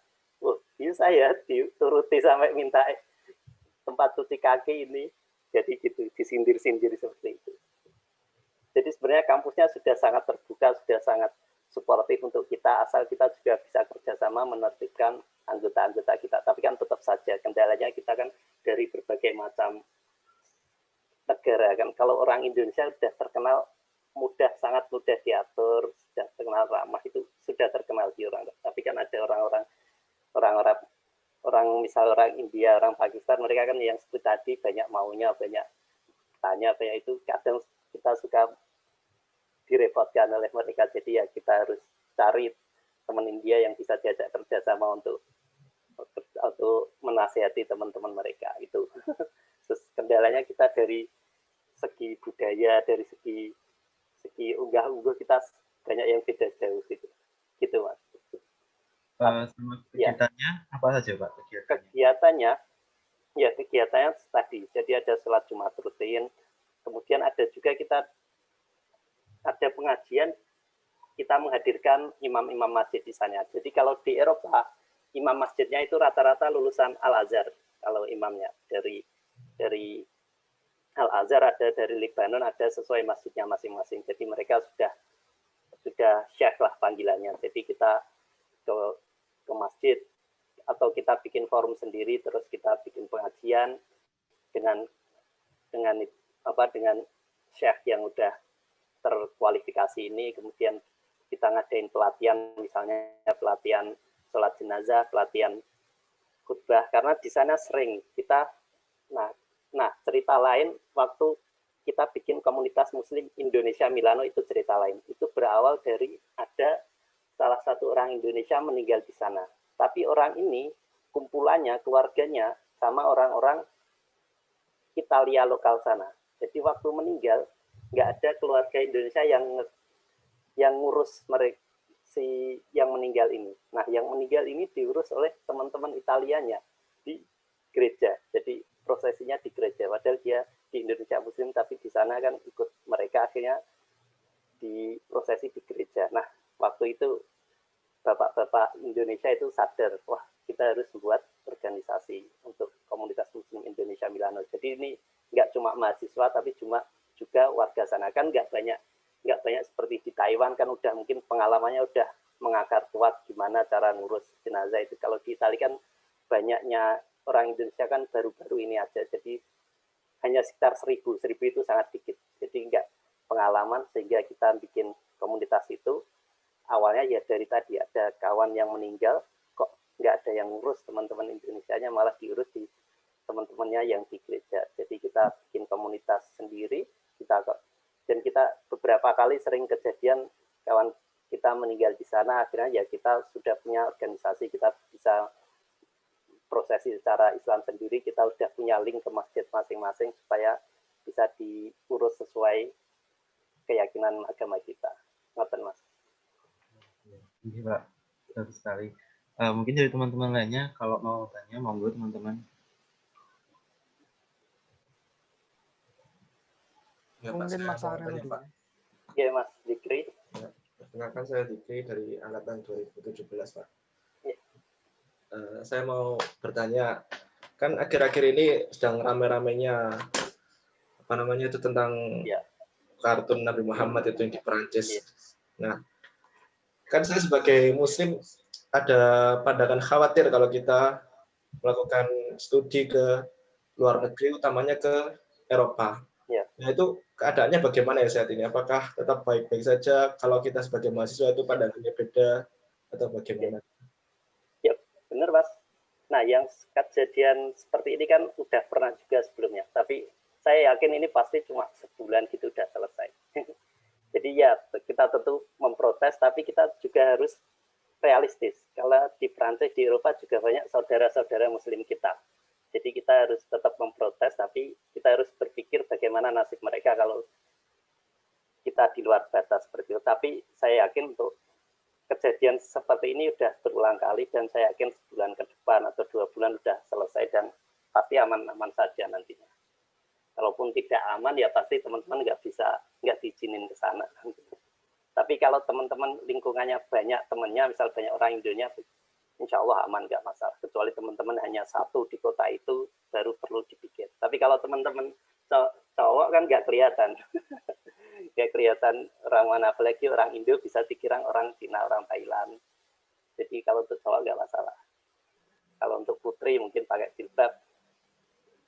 Bisa ya dituruti sampai minta tempat cuci kaki ini. Jadi gitu, disindir-sindir seperti itu. Jadi sebenarnya kampusnya sudah sangat terbuka, sudah sangat suportif untuk kita, asal kita juga bisa kerjasama menertibkan anggota-anggota kita. Tapi kan tetap saja kendalanya kita kan dari berbagai macam negara kan. Kalau orang Indonesia sudah terkenal sangat mudah diatur, sudah terkenal ramah, itu sudah terkenal di orang. Tapi kan ada orang misal orang India, orang Pakistan, mereka kan yang seperti tadi banyak maunya, banyak tanya, banyak itu kadang kita suka direpotkan oleh mereka. Jadi ya kita harus cari teman India yang bisa diajak kerjasama untuk menasihati teman-teman mereka itu. Kendalanya kita dari segi budaya, dari segi unggah-ungguh kita banyak yang beda jauh gitu Mas. Sama kegiatannya apa saja Pak kegiatannya? Kegiatannya tadi, jadi ada sholat Jumat rutin, kemudian ada juga kita ada pengajian, kita menghadirkan imam-imam masjid di sana. Jadi kalau di Eropa, imam masjidnya itu rata-rata lulusan Al-Azhar. Kalau imamnya dari Al-Azhar, ada dari Lebanon, ada sesuai masjidnya masing-masing. Jadi mereka sudah syekh lah panggilannya. Jadi kita ke masjid atau kita bikin forum sendiri, terus kita bikin pengajian dengan syekh yang udah terkualifikasi ini. Kemudian kita ngadain pelatihan, misalnya pelatihan sholat jenazah, pelatihan khutbah, karena di sana sering kita cerita lain waktu kita bikin komunitas Muslim Indonesia Milano, itu cerita lain. Itu berawal dari ada salah satu orang Indonesia meninggal di sana. Tapi orang ini kumpulannya, keluarganya sama orang-orang Italia lokal sana. Jadi waktu meninggal nggak ada keluarga Indonesia yang ngurus mereka si yang meninggal ini. Nah, yang meninggal ini diurus oleh teman-teman Italianya di gereja. Jadi prosesinya di gereja. Padahal dia di Indonesia Muslim, tapi di sana kan ikut mereka akhirnya diprosesi di gereja. Nah, waktu itu bapak-bapak Indonesia itu sadar, wah kita harus buat organisasi untuk komunitas Muslim Indonesia Milano. Jadi ini nggak cuma mahasiswa, tapi juga warga sana. Kan nggak banyak seperti di Taiwan kan udah mungkin pengalamannya udah mengakar kuat gimana cara ngurus jenazah itu. Kalau di Italia kan banyaknya orang Indonesia kan baru-baru ini aja, jadi hanya sekitar 1000 itu sangat dikit, jadi nggak pengalaman sehingga kita bikin komunitas itu. Awalnya ya dari tadi ada kawan yang meninggal, kok nggak ada yang ngurus teman-teman Indonesianya, malah diurus di teman-temannya yang di gereja. Jadi kita bikin komunitas sendiri, dan kita beberapa kali sering kejadian kawan kita meninggal di sana, akhirnya ya kita sudah punya organisasi, kita bisa prosesi secara Islam sendiri, kita sudah punya link ke masjid masing-masing supaya bisa diurus sesuai keyakinan agama kita. Ngoten Mas. Iya Pak, betul sekali. Mungkin dari teman-teman lainnya kalau mau tanya, monggo teman-teman. Ya, Pak, Mungkin saya Mas mau Ariel tanya, dulu. Pak. Ya Mas Dikri. Ya, perkenalkan saya Dikri dari angkatan 2017, Pak. Ya. Saya mau bertanya, kan akhir-akhir ini sedang rame-ramenya apa namanya itu tentang Ya. kartun Nabi Muhammad itu yang di Perancis. Ya. Nah, kan saya sebagai Muslim ada pandangan khawatir kalau kita melakukan studi ke luar negeri, utamanya ke Eropa. Ya. Nah, itu keadaannya bagaimana ya saat ini? Apakah tetap baik-baik saja kalau kita sebagai mahasiswa itu pandangannya beda atau bagaimana? Ya, benar Mas. Nah, yang kejadian seperti ini kan udah pernah juga sebelumnya, tapi saya yakin ini pasti cuma sebulan gitu udah selesai. Jadi ya kita tentu memprotes, tapi kita juga harus realistis. Kalau di Prancis, di Eropa juga banyak saudara-saudara Muslim kita. Jadi kita harus tetap memprotes, tapi kita harus berpikir bagaimana nasib mereka kalau kita di luar batas seperti itu. Tapi saya yakin untuk kejadian seperti ini sudah berulang kali, dan saya yakin sebulan ke depan atau 2 bulan sudah selesai dan pasti aman-aman saja nantinya. Kalaupun tidak aman ya pasti teman-teman nggak diizinin ke sana. Tapi kalau teman-teman lingkungannya banyak temannya, misal banyak orang Indonesia, insya Allah aman, nggak masalah. Kecuali teman-teman hanya satu di kota itu, baru perlu dipikir. Tapi kalau teman-teman cowok kan nggak kelihatan. Nggak kelihatan orang mana, apalagi orang Indo bisa dikira orang Cina, orang Thailand. Jadi kalau untuk cowok nggak masalah. Kalau untuk putri mungkin pakai jilbab.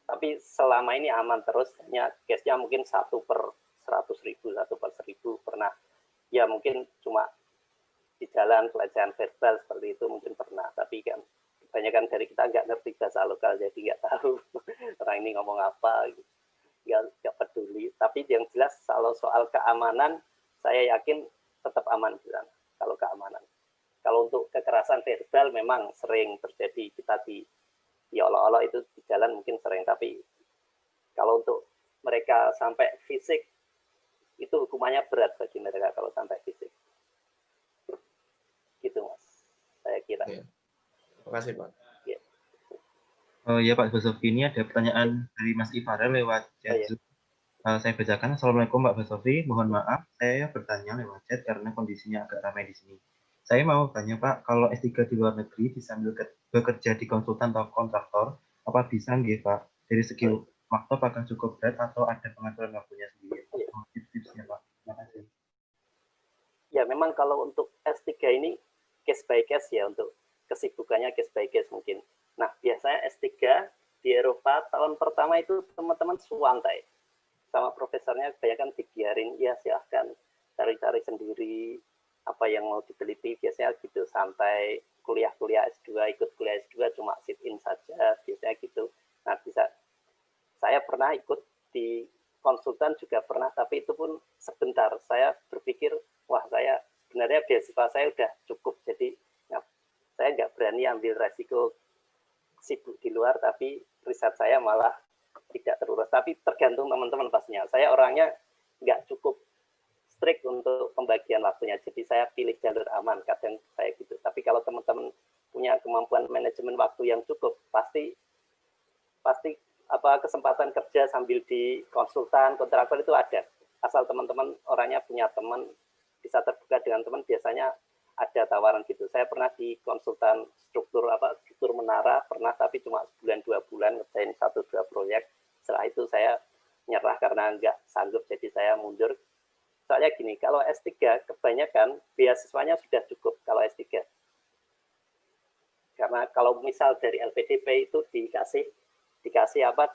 Tapi selama ini aman terus, hanya case-nya mungkin 1 per 100.000, 1 per 1000 pernah. Ya mungkin cuma di jalan pelecehan verbal seperti itu mungkin pernah, tapi kan kebanyakan dari kita nggak ngerti bahasa lokal, jadi nggak tahu orang ini ngomong apa, gitu. Nggak peduli. Tapi yang jelas kalau soal keamanan, saya yakin tetap aman di sana, kalau keamanan. Kalau untuk kekerasan verbal memang sering terjadi, kita ya Allah itu di jalan mungkin sering, tapi kalau untuk mereka sampai fisik, itu hukumannya berat bagi mereka kalau sampai fisik. Gitu Mas, saya kira. Ya. Terima kasih Pak. Ya. Ya Pak Basofi, ini ada pertanyaan dari Mas Ifarel lewat chat Zoom. Saya bacakan. Assalamualaikum Mbak Basofi, mohon maaf saya bertanya lewat chat karena kondisinya agak ramai di sini. Saya mau tanya Pak, kalau S3 di luar negeri disambil bekerja di konsultan atau kontraktor, apa bisa nggih Pak? Dari segi waktu apakah cukup berat atau ada pengaturan waktunya sendiri? Tips-tipsnya Pak. Terima kasih. Ya memang kalau untuk S3 ini case by case ya, untuk kesibukannya case by case mungkin. Nah biasanya S3 di Eropa tahun pertama itu teman-teman suantai. Sama profesornya kebanyakan dibiarin, ya silahkan cari-cari sendiri apa yang mau diteliti, biasanya gitu, santai. Kuliah S2, ikut kuliah S2 cuma sit in saja, biasanya gitu. Nah bisa, saya pernah ikut di konsultan juga pernah, tapi itu pun sebentar. Saya berpikir, wah saya sebenarnya beasiswa saya udah cukup, jadi ya, saya nggak berani ambil resiko sibuk di luar, tapi riset saya malah tidak terurus. Tapi tergantung teman-teman pastinya. Saya orangnya nggak cukup strict untuk pembagian waktunya. Jadi saya pilih jalur aman, kadang saya gitu. Tapi kalau teman-teman punya kemampuan manajemen waktu yang cukup, pasti kesempatan kerja sambil di konsultan, kontraktor itu ada. Asal teman-teman orangnya punya teman, bisa terbuka dengan teman, biasanya ada tawaran gitu. Saya pernah di konsultan struktur menara, pernah, tapi cuma sebulan 2 bulan ngerjain 1-2 proyek. Setelah itu saya nyerah karena nggak sanggup, jadi saya mundur. Soalnya gini, kalau S3 kebanyakan beasiswanya sudah cukup kalau S3. Karena kalau misal dari LPDP itu dikasih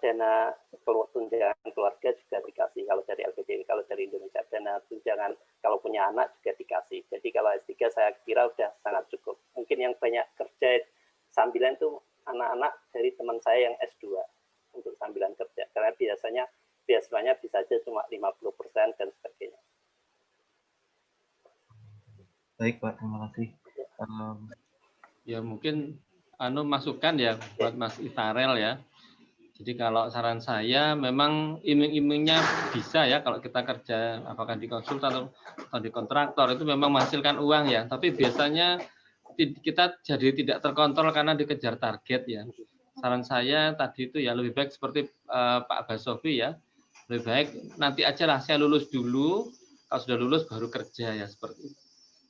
dana tunjangan keluarga juga dikasih kalau dari LPDP, kalau dari Indonesia dana tunjangan kalau punya anak juga dikasih. Jadi kalau S3 saya kira udah sangat cukup. Mungkin yang banyak kerja sambilan itu anak-anak dari teman saya yang S2 untuk sambilan kerja. Karena biasanya beasiswanya bisa aja cuma 50% dan sebagainya. Baik Pak, terima kasih. Ya mungkin masukan ya buat Mas Ifarel ya. Jadi kalau saran saya memang iming-imingnya bisa ya kalau kita kerja apakah di konsultan atau di kontraktor itu memang menghasilkan uang ya. Tapi biasanya kita jadi tidak terkontrol karena dikejar target ya. Saran saya tadi itu ya lebih baik seperti Pak Basofi ya. Lebih baik nanti aja lah saya lulus dulu. Kalau sudah lulus baru kerja ya seperti itu.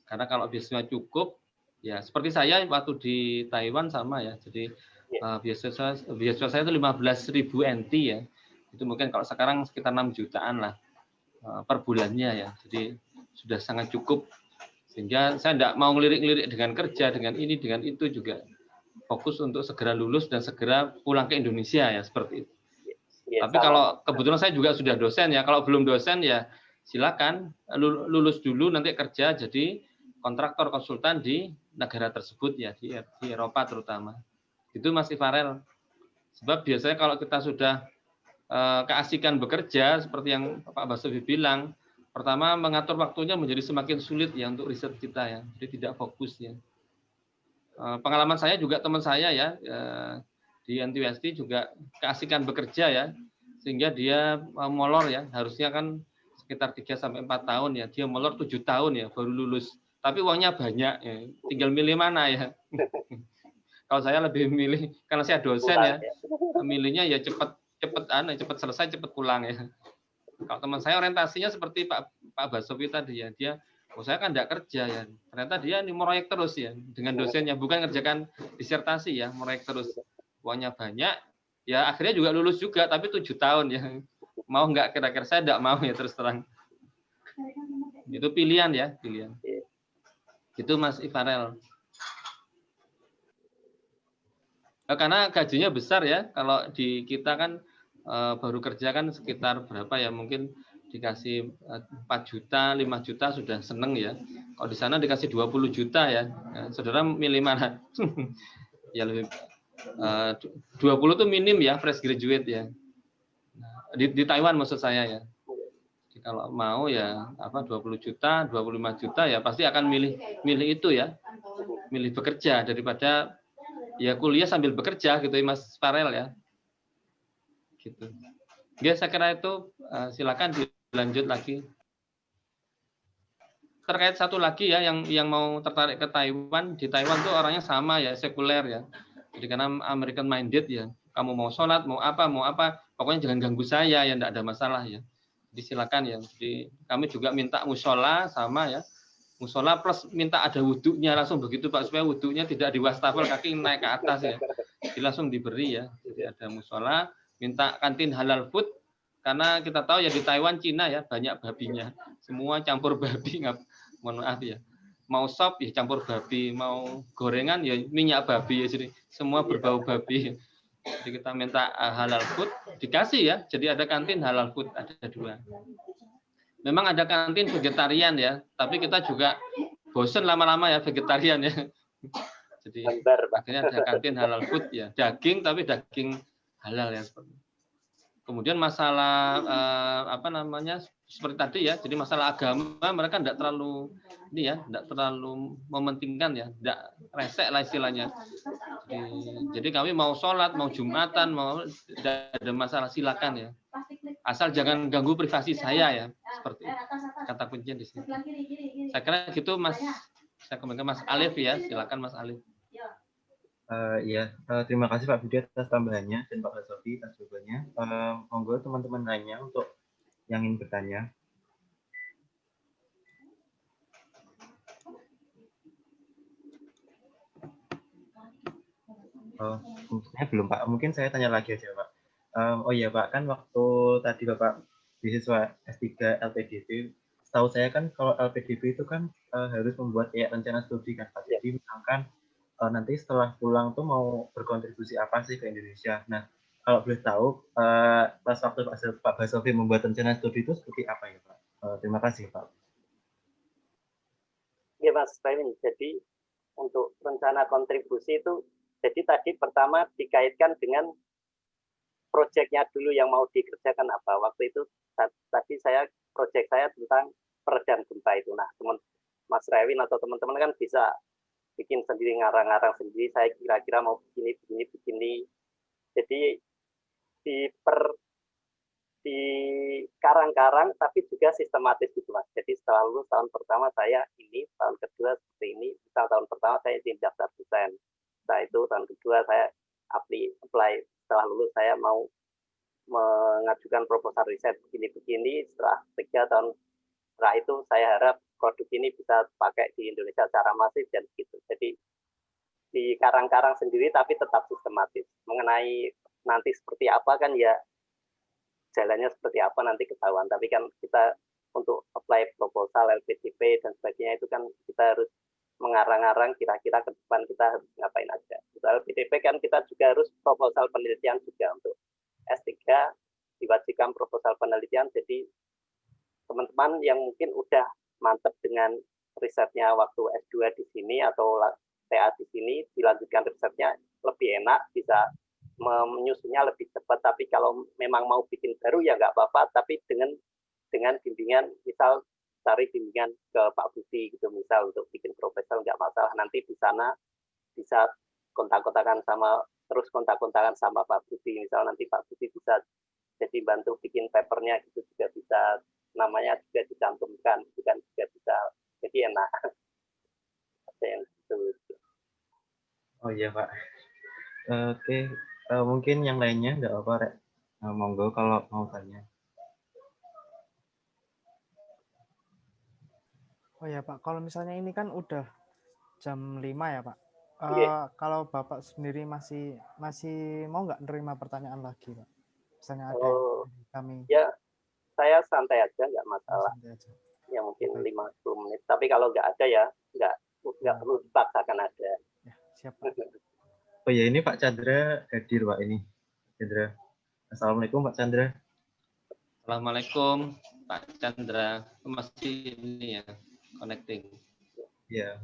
Karena kalau biasanya cukup ya seperti saya waktu di Taiwan sama ya. Jadi beasiswa saya itu 15.000 NT ya. Itu mungkin kalau sekarang sekitar 6 jutaan lah per bulannya ya. Jadi sudah sangat cukup. Sehingga saya tidak mau ngelirik-ngelirik dengan kerja, dengan ini, dengan itu juga. Fokus untuk segera lulus dan segera pulang ke Indonesia ya seperti itu. Ya, tapi kalau kebetulan saya juga sudah dosen ya. Kalau belum dosen ya silakan lulus dulu nanti kerja jadi kontraktor konsultan di negara tersebut ya di Eropa terutama. Itu Mas Ifarel. Sebab biasanya kalau kita sudah keasikan bekerja seperti yang Pak Basofi bilang, pertama mengatur waktunya menjadi semakin sulit ya untuk riset kita ya. Jadi tidak fokus ya. Pengalaman saya juga teman saya ya di NTUST juga keasikan bekerja ya. Sehingga dia molor ya, harusnya kan sekitar 3-4 tahun ya. Dia molor 7 tahun ya baru lulus. Tapi uangnya banyak ya. Tinggal milih mana ya. Kalau saya lebih milih karena saya dosen ya, milihnya ya cepat selesai, cepat pulang ya. Kalau teman saya orientasinya seperti Pak Basofi tadi ya, dia saya kan tidak kerja ya. Ternyata dia ini proyek terus ya dengan dosennya, bukan ngerjakan disertasi ya, proyek terus. Uangnya banyak, ya akhirnya juga lulus juga, tapi 7 tahun ya. Mau nggak kira-kira saya tidak mau ya terus terang. Itu pilihan ya, pilihan. Itu Mas Ifarel. Karena gajinya besar ya, kalau di kita kan baru kerja kan sekitar berapa ya, mungkin dikasih 4 juta, 5 juta sudah seneng ya. Kalau di sana dikasih 20 juta ya, saudara milih mana? Ya lebih 20 itu minim ya, fresh graduate ya. Di Taiwan maksud saya ya. Jadi kalau mau ya 20 juta, 25 juta ya pasti akan milih itu ya. Milih bekerja daripada ya kuliah sambil bekerja gitu ya Mas Farel ya. Gitu. Ya saya kira itu silakan dilanjut lagi. Terkait satu lagi ya yang mau tertarik ke Taiwan, di Taiwan tuh orangnya sama ya, sekuler ya. Jadi karena American minded ya. Kamu mau sholat, mau apa, pokoknya jangan ganggu saya ya, enggak ada masalah ya. Jadi silakan ya. Jadi kami juga minta mushola sama ya. Musola plus minta ada wudhunya langsung begitu Pak, supaya wudhunya tidak di wastafel kaki naik ke atas ya. Jadi langsung diberi ya. Jadi ada musola, minta kantin halal food karena kita tahu ya di Taiwan, Cina ya banyak babinya. Semua campur babi, mohon maaf ya. Mau sop ya campur babi, mau gorengan ya minyak babi ya, jadi semua berbau babi. Jadi kita minta halal food dikasih ya. Jadi ada kantin halal food, ada 2. Memang ada kantin vegetarian ya, tapi kita juga bosen lama-lama ya vegetarian ya. Jadi akhirnya ada kantin halal food ya, daging tapi daging halal ya. Kemudian masalah seperti tadi ya, jadi masalah agama mereka tidak terlalu tidak terlalu mementingkan ya, tidak resek lah istilahnya. Jadi kami mau sholat, mau jumatan, mau tidak ada masalah silakan ya. Asal jangan ganggu privasi saya ya, seperti itu. Kata kuncinya di sini. Saya kira gitu Mas. Saya komentar Mas Alif ya, silakan Mas Alif. Terima kasih Pak Budi atas tambahannya dan Pak Sofi atas jawabannya. Monggo teman-teman lainnya untuk yang ingin bertanya. Mungkin belum Pak, mungkin saya tanya lagi aja Pak. Oh iya Pak, kan waktu tadi Bapak beasiswa S3 LPDP, setahu saya kan kalau LPDP itu kan harus membuat ya rencana studi kan Pak. Jadi misalkan nanti setelah pulang tuh mau berkontribusi apa sih ke Indonesia. Nah, kalau boleh tahu, pas waktu Pak Basofi membuat rencana studi itu seperti apa ya Pak? Terima kasih Pak. Ya Mas Kevin, jadi untuk rencana kontribusi itu, jadi tadi pertama dikaitkan dengan proyeknya dulu yang mau dikerjakan apa. Waktu itu tadi proyek saya tentang peredam gempa itu. Nah, Mas Rewin atau teman-teman kan bisa bikin sendiri, ngarang-ngarang sendiri. Saya kira-kira mau begini. Jadi di karang-karang tapi juga sistematis gitu Mas. Jadi setelah lulus tahun pertama saya ini, tahun kedua seperti ini. Misal tahun pertama saya izin daftar desain. Setelah itu tahun kedua saya apply. Setelah lulus saya mau mengajukan proposal riset begini-begini. Setelah 3 tahun setelah itu saya harap produk ini bisa pakai di Indonesia secara masif dan gitu. Jadi di karang-karang sendiri tapi tetap sistematis. Mengenai nanti seperti apa kan ya jalannya seperti apa nanti ketahuan. Tapi kan kita untuk apply proposal LPDP dan sebagainya itu kan kita harus mengarang-arang kira-kira ke depan kita harus ngapain aja. Untuk LPDP kan kita juga harus proposal penelitian juga. Untuk S3 diwajibkan proposal penelitian. Jadi teman-teman yang mungkin udah mantap dengan risetnya waktu S2 di sini atau TA di sini, dilanjutkan risetnya lebih enak, bisa menyusunnya lebih cepat. Tapi kalau memang mau bikin baru ya nggak apa-apa, tapi dengan bimbingan, misal cari bimbingan ke Pak Budi gitu, misal untuk bikin proposal nggak masalah, nanti di sana bisa kontak-kontakan sama Pak Budi, misal nanti Pak Budi bisa jadi bantu bikin papernya gitu, juga bisa, namanya juga dicantumkan, juga bisa, jadi enak. Ada yang gitu. Oh iya Pak. Oke. Mungkin yang lainnya nggak apa-apa, Rek. Monggo kalau mau tanya. Oh ya Pak, kalau misalnya ini kan udah jam 5 ya Pak. Kalau Bapak sendiri masih mau nggak nerima pertanyaan lagi Pak? Misalnya ada kami. Ya, saya santai aja, nggak masalah. Santai aja. Ya mungkin 5-10 menit. Tapi kalau nggak ada ya nggak perlu dipaksakan ada. Ya, siap Pak. Oh ya, ini Pak Chandra hadir Pak ini. Chandra. Assalamualaikum Pak Chandra. Assalamualaikum Pak Chandra. Masih ini ya, connecting. Iya.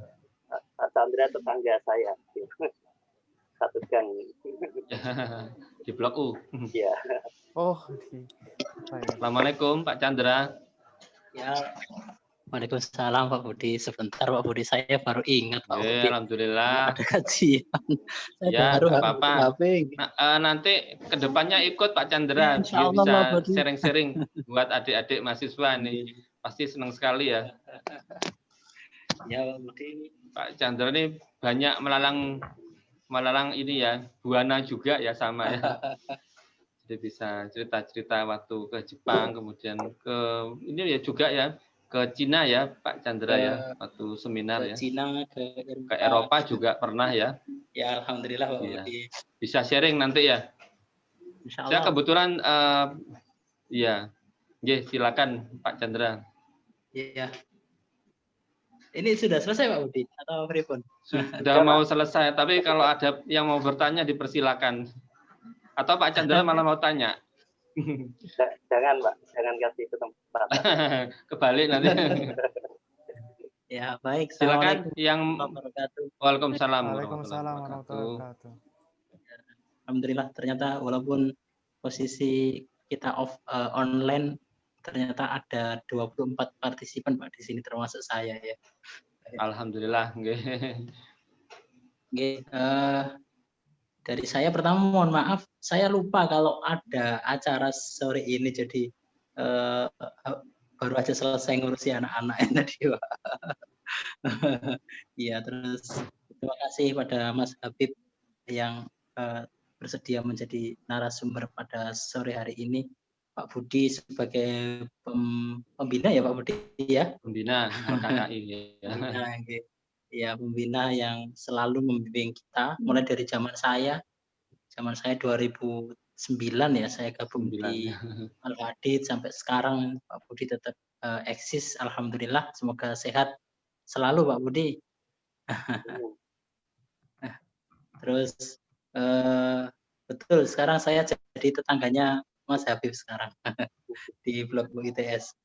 Pak Chandra tetangga saya. Satu gang. Di Blok U. Iya. Oh, Assalamualaikum Pak Chandra. Ya. Waalaikumsalam Pak Budi. Sebentar Pak Budi, saya baru ingat Pak Budi. Alhamdulillah. Ada kajian. Saya ya, baru apa-apa. HP. Nanti kedepannya ikut Pak Chandra, ya, bisa sharing-sharing buat adik-adik mahasiswa nih. Pasti senang sekali ya. Ya Pak Budi. Pak Chandra ini banyak melalang ini ya, buana juga ya sama ya. Jadi bisa cerita-cerita waktu ke Jepang, kemudian ke ini ya juga ya. Ke Cina ya Pak Chandra ya, waktu seminar ya. Cina, ke Eropa juga pernah ya. Ya Alhamdulillah Pak Budi. Bisa sharing nanti ya. Saya kebetulan ya, silakan Pak Chandra. Iya. Ini sudah selesai Pak Budi atau pripun? Sudah mau selesai, tapi kalau ada yang mau bertanya dipersilakan. Atau Pak Chandra malah mau tanya. Jangan Pak, jangan kasih kesempatan. Kebalik nanti. Ya baik. Silakan yang Waalaikumsalam warahmatullahi wabarakatuh. Alhamdulillah, ternyata walaupun posisi kita online, ternyata ada 24 partisipan Pak di sini termasuk saya ya. Alhamdulillah. dari saya pertama mohon maaf, saya lupa kalau ada acara sore ini, jadi baru aja selesai ngurusi anak-anak tadi, Pak. Iya, terus terima kasih pada Mas Habib yang bersedia menjadi narasumber pada sore hari ini. Pak Budi sebagai pembina ya Pak Budi ya. Pembina LKKI ya. Ya, pembina yang selalu membimbing kita mulai dari zaman saya 2009 ya, saya gabung di Al-Hadid sampai sekarang. Pak Budi tetap eksis, alhamdulillah, semoga sehat selalu Pak Budi. Terus betul, sekarang saya jadi tetangganya Mas Habib sekarang di blog ITS.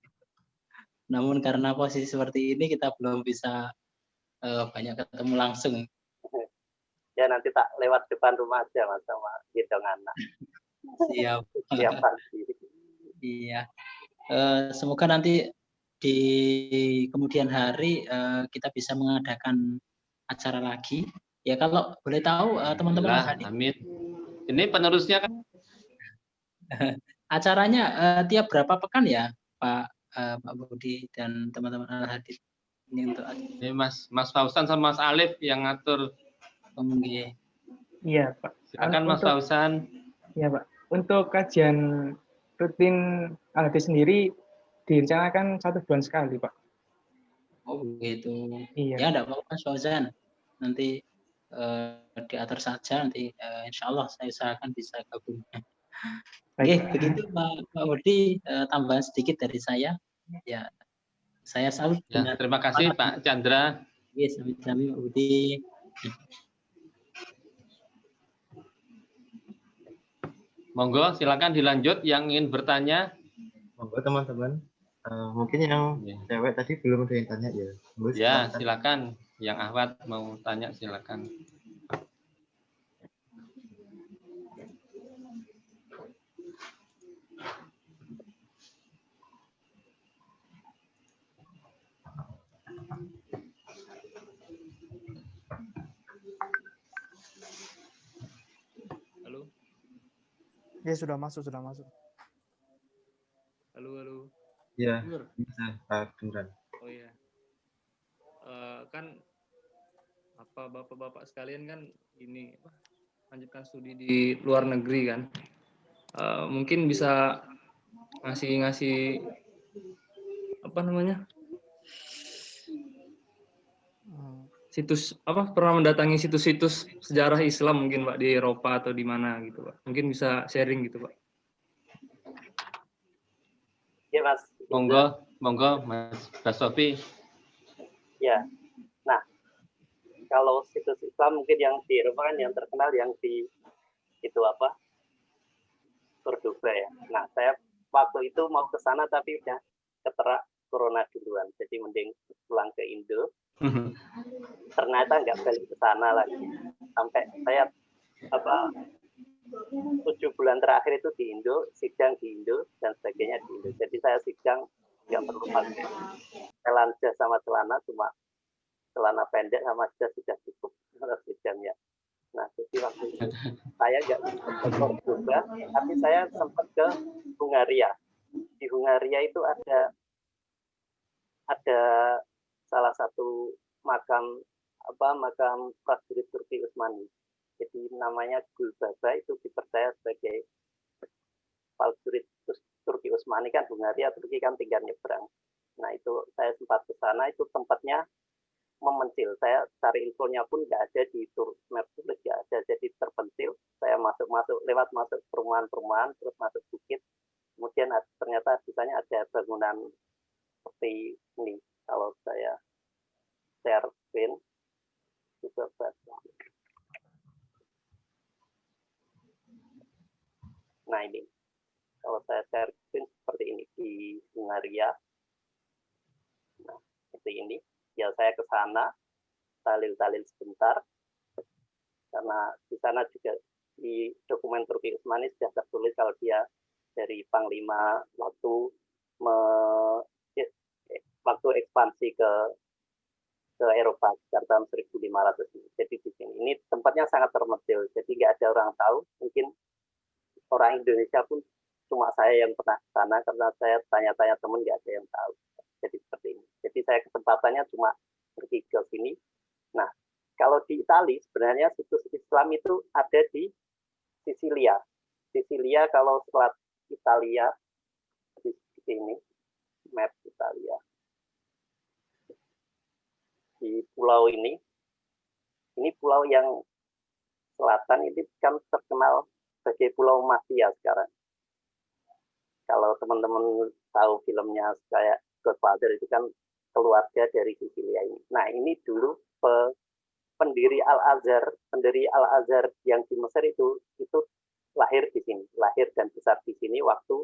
Namun karena posisi seperti ini kita belum bisa banyak ketemu langsung. Ya nanti tak lewat depan rumah aja Mas sama gendong anak. Siap. Siap pasti. Iya. Semoga nanti di kemudian hari kita bisa mengadakan acara lagi. Ya kalau boleh tahu teman-teman Al-Hadid. Amin. Ini penerusnya kan? Acaranya tiap berapa pekan ya Pak Budi dan teman-teman Al-Hadid? Ini untuk ini Mas Fausan sama Mas Alif yang ngatur. Iya Pak. Silakan Mas Fausan. Iya Pak. Untuk kajian rutin Al-Hadid sendiri direncanakan 1 bulan sekali Pak. Oh begitu. Iya. Ya enggak apa-apa Mas Fauzan. Nanti diatur saja, nanti insya Allah saya usahakan bisa gabung. Oke, begitu Pak Budi, tambahan sedikit dari saya. Ya, saya salut. Ya, terima kasih Pak Chandra. Yes, sami-sami Pak Budi. Monggo, silakan dilanjut yang ingin bertanya. Monggo teman-teman. Mungkin yang cewek tadi belum ada yang tanya ya. Ya, silakan. Yang Ahwat mau tanya silakan. Halo. Ya sudah masuk. Halo. Ya, bisa Pak Duran. Oh iya. Kan apa bapak-bapak sekalian kan ini lanjutkan studi di luar negeri kan. Mungkin bisa ngasih apa namanya? Situs pernah mendatangi situs-situs sejarah Islam mungkin Pak di Eropa atau di mana gitu Pak. Mungkin bisa sharing gitu Pak. Ya Mas. Monggo Mas Sofi. Ya. Nah, kalau situs Islam mungkin yang di Eropa kan yang terkenal yang di itu Cordoba ya. Nah, saya waktu itu mau ke sana tapi udah keterak corona duluan. Jadi mending pulang ke Indo. Ternyata nggak balik ke sana lagi. Sampai saya 7 bulan terakhir itu di Indo, sidang di Indo dan sebagainya di Indo. Jadi saya sidang nggak perlu pakai setelan jas sama celana, cuma celana pendek sama jas sudah cukup sidangnya. Nah, jadi waktu itu saya nggak ke Cordoba, tapi saya sempat ke Hungaria. Di Hungaria itu ada salah satu makam prajurit Turki Utsmani. Jadi namanya Gulbaba, itu dipercaya sebagai prajurit Turki Utsmani kan. Hungaria Turki kan tinggal nyebrang. Nah itu saya sempat ke sana, itu tempatnya memencil. Saya cari infonya pun nggak ada di map tulis, nggak ada, jadi terpencil. Saya masuk perumahan-perumahan, terus masuk bukit. Kemudian ternyata di sana ada bangunan seperti ini. Kalau saya share screen, juga nah ini, kalau saya share screen seperti ini di Hungaria. Nah, seperti ini. Ya saya ke sana, talil sebentar, karena di sana juga di dokumen Turki Utsmani sudah tertulis kalau dia dari Panglima waktu ekspansi ke ke Eropa sekitar tahun 1500 ini. Jadi di sini ini tempatnya sangat terpencil, jadi nggak ada orang tahu. Mungkin orang Indonesia pun cuma saya yang pernah ke sana, karena saya tanya-tanya teman nggak ada yang tahu. Jadi seperti ini. Jadi saya kesempatannya cuma pergi ke sini. Nah, kalau di Italia sebenarnya situs Islam itu ada di Sisilia. Sisilia kalau selat Italia di sini, map Italia. Di pulau ini pulau yang selatan ini kan terkenal sebagai Pulau Mafia sekarang. Kalau teman-teman tahu filmnya kayak Godfather itu kan keluarga dari Sisilia ini. Nah, ini dulu pendiri Al-Azhar yang di Mesir itu lahir di sini, lahir dan besar di sini waktu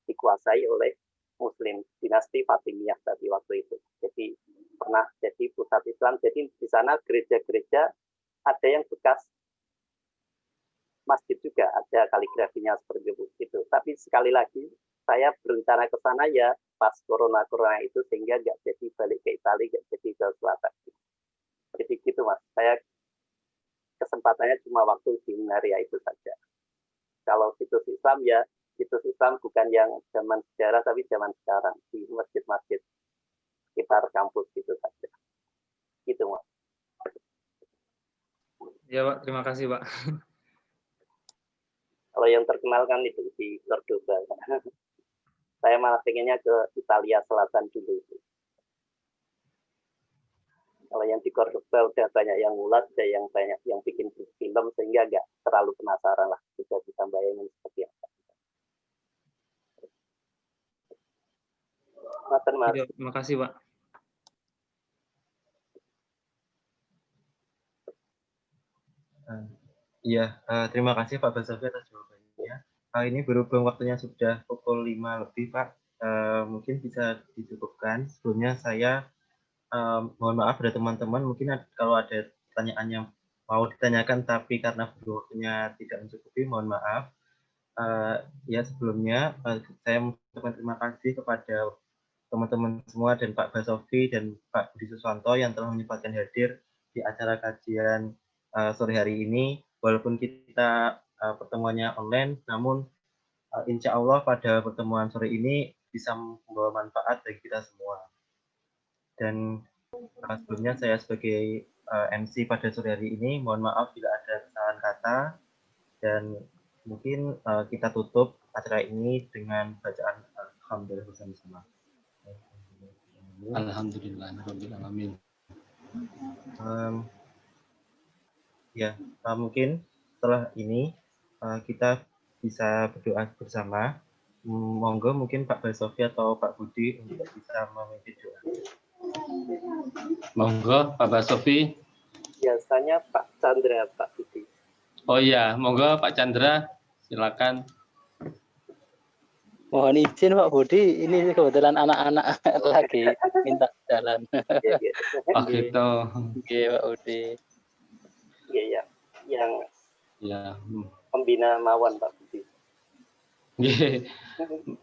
dikuasai oleh Muslim, dinasti Fatimiyah tadi waktu itu. Jadi pernah jadi pusat Islam. Jadi di sana gereja-gereja ada yang bekas masjid juga, ada kaligrafinya seperti itu. Tapi sekali lagi saya berencana ke sana ya pas corona itu, sehingga nggak jadi balik ke Italia, nggak jadi ke selatan. Jadi gitu Mas, saya kesempatannya cuma waktu di Minaria itu saja. Kalau situs Islam ya situs Islam bukan yang zaman sejarah tapi zaman sekarang di masjid-masjid sekitar kampus gitu saja. Gitu Mas. Ya Pak, terima kasih Pak. Kalau yang terkenal kan itu di Cordoba. Saya malah pengennya ke Italia Selatan dulu itu. Kalau yang di Cordoba udah banyak yang ngulas, ada yang banyak yang bikin film, sehingga nggak terlalu penasaran lah, bisa bayangin seperti apa. Mas. Ya, terima kasih Pak. Iya, terima kasih Pak Basafi atas jawabannya. Ini berhubung waktunya sudah pukul 5 lebih Pak, mungkin bisa dicukupkan. Sebelumnya saya mohon maaf pada teman-teman, mungkin kalau ada pertanyaan yang mau ditanyakan tapi karena waktunya tidak mencukupi, mohon maaf. Ya sebelumnya saya mengucapkan terima kasih kepada teman-teman semua dan Pak Basafi dan Pak Budi Susanto yang telah menyempatkan hadir di acara kajian sore hari ini. Walaupun kita pertemuannya online, namun insya Allah pada pertemuan sore ini bisa membawa manfaat bagi kita semua. Dan sebelumnya saya sebagai MC pada sore hari ini, mohon maaf bila ada kesalahan kata, dan mungkin kita tutup acara ini dengan bacaan Alhamdulillah bersama-sama. Alhamdulillahirrahmanirrahim. Ya, mungkin setelah ini kita bisa berdoa bersama. Monggo mungkin Pak Basafi atau Pak Budi untuk bisa memimpin doa. Monggo Pak Basafi. Biasanya Pak Chandra, Pak Budi. Oh iya, monggo Pak Chandra, silakan. Mohon izin Pak Budi, ini kebetulan anak-anak lagi minta jalan. Oh gitu. Oke Pak Budi. Iya, yang Ya. pembina Mawon Pak Budi.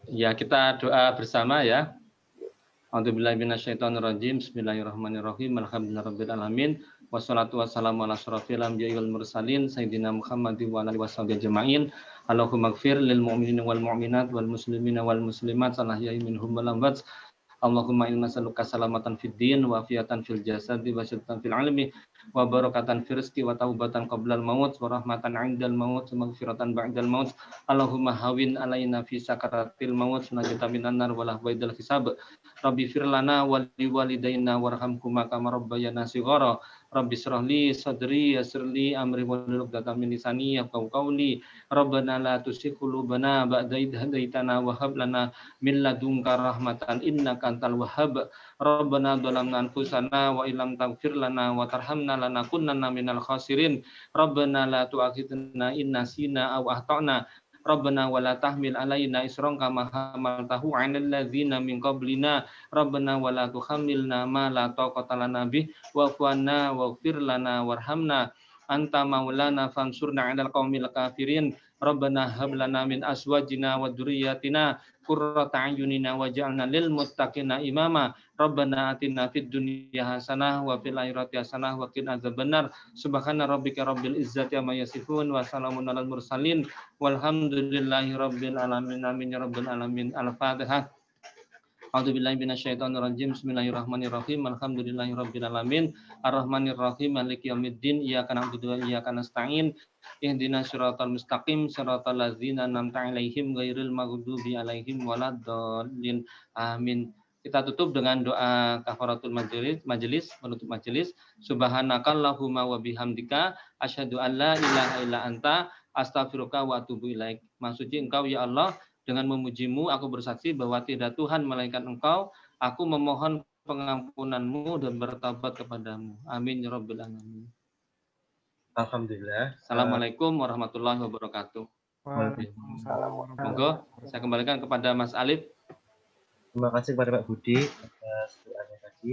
Ya, kita doa bersama ya. A'udzubillahi minasyaitonirrajim. Bismillahirrahmanirrahim. Alhamdulillahirabbil alamin. Wassalatu wassalamu ala asyrofil anbiya'i wal mursalin sayyidina Muhammadin wa alihi washabihi ajma'in. Allahumma ighfir lil mu'minina wal mu'minat wal muslimina wal muslimat salahya'i minhum wal amwat. Allahumma inna nas'aluka salamatan fid din wa afiatan fil jasadi wa syidatan fil ilmi wa barakatan fil rizqi wa taubatan qablal maut wa rahmatan 'indal maut wa maghfiratan ba'dal maut. Allahumma hawin alaina fi sakaratil maut najata minan nar wa lahwaidal hisab. Rabbi fir lana wa liwalidayna warhamhuma kama rabbayana shighara. Rabbi shrah li sadri yassir li amri wahlul 'uqdatam min lisani yafqahu qawli. Rabbana la tuzigh qulubana ba'da idh hadaitana wa hab lana min ladunka rahmatan innaka antal wahhab. Rabbana dhalamna anfusana wa illam taghfir lana wa tarhamna lanakunanna minal khasirin. Rabbana la tu'akhidna in nasina aw akhtana. Rabbana wa la tahmil alaina isran kama hamaltahu 'alal ladzina min qablina. Rabbana wa la tuhammilna ma la taqata lana bih wa'fu 'anna waghfir lana warhamna anta maulana fansurna 'alal qaumil kafirin. Rabbana hab lana min azwajina wa dzurriyyatina qurrata a'yunina waj'alna lil muttaqina imama. Rabbana atina fid dunya hasanah wa fil akhirati hasanah wa qina adzabannar. Subhana rabbika rabbil izzati amma yasifun wa salamun alal mursalin walhamdulillahi rabbil alamin. Amin ya rabbal alamin. Al-Fatihah. A'udzubillahi minasyaitonir rajim. Bismillahirrahmanirrahim. Alhamdulillahirabbil alamin. Arrahmanirrahim. Maliki yaumiddin. Iyyaka na'budu wa iyyaka nasta'in. Ihdinas siratal mustaqim. Siratal ladzina an'amta 'alaihim ghairil maghdubi 'alaihim waladdallin. Amin. Kita tutup dengan doa kafaratul majelis, penutup majelis. Subhanakallahumma wa bihamdika asyhadu an la ilaha illa anta astaghfiruka wa atubu ilaik. Maksudnya Engkau ya Allah, dengan memujimu aku bersaksi bahwa tidak Tuhan melainkan Engkau. Aku memohon pengampunanmu dan bertobat kepadamu. Amin ya rabbal alamin. Alhamdulillah. Assalamualaikum warahmatullahi wabarakatuh. Waalaikumsalam. Monggo saya kembalikan kepada Mas Alif. Terima kasih kepada Pak Budi atas doanya tadi.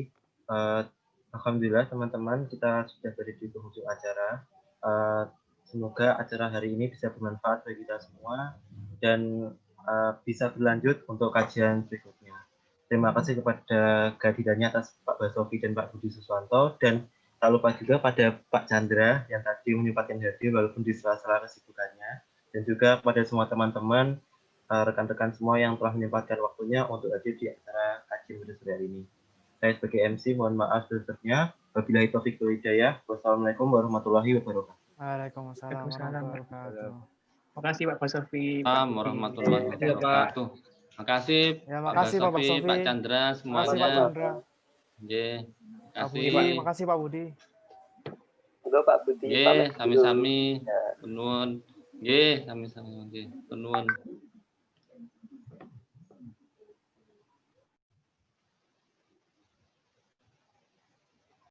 Alhamdulillah teman-teman, kita sudah berada di penghujung acara. Semoga acara hari ini bisa bermanfaat bagi kita semua dan bisa berlanjut untuk kajian berikutnya. Terima kasih kepada kehadirannya atas Pak Basofi dan Pak Budi Suswanto, dan tak lupa juga pada Pak Chandra yang tadi menyempatkan hadir walaupun di sela-sela kesibukannya, dan juga pada semua teman-teman, rekan-rekan semua yang telah menyempatkan waktunya untuk hadir di acara kajian pada sore hari ini. Saya sebagai MC mohon maaf sebesarnya. Wabillahi taufiq wal hidayah. Wassalamualaikum warahmatullahi wabarakatuh. Waalaikumsalam warahmatullahi wabarakatuh. Terima kasih Pak Basofi. Assalamualaikum warahmatullahi wabarakatuh. Makasih. Ya, makasih Pak Basofi, Pak Chandra semuanya. Makasih Pak Chandra. Nggih. Pak Budi, makasih Pak Budi. Halo Pak Budi. Nggih, sami-sami. Nuwun. Nggih, sami-sami nggih. Nuwun.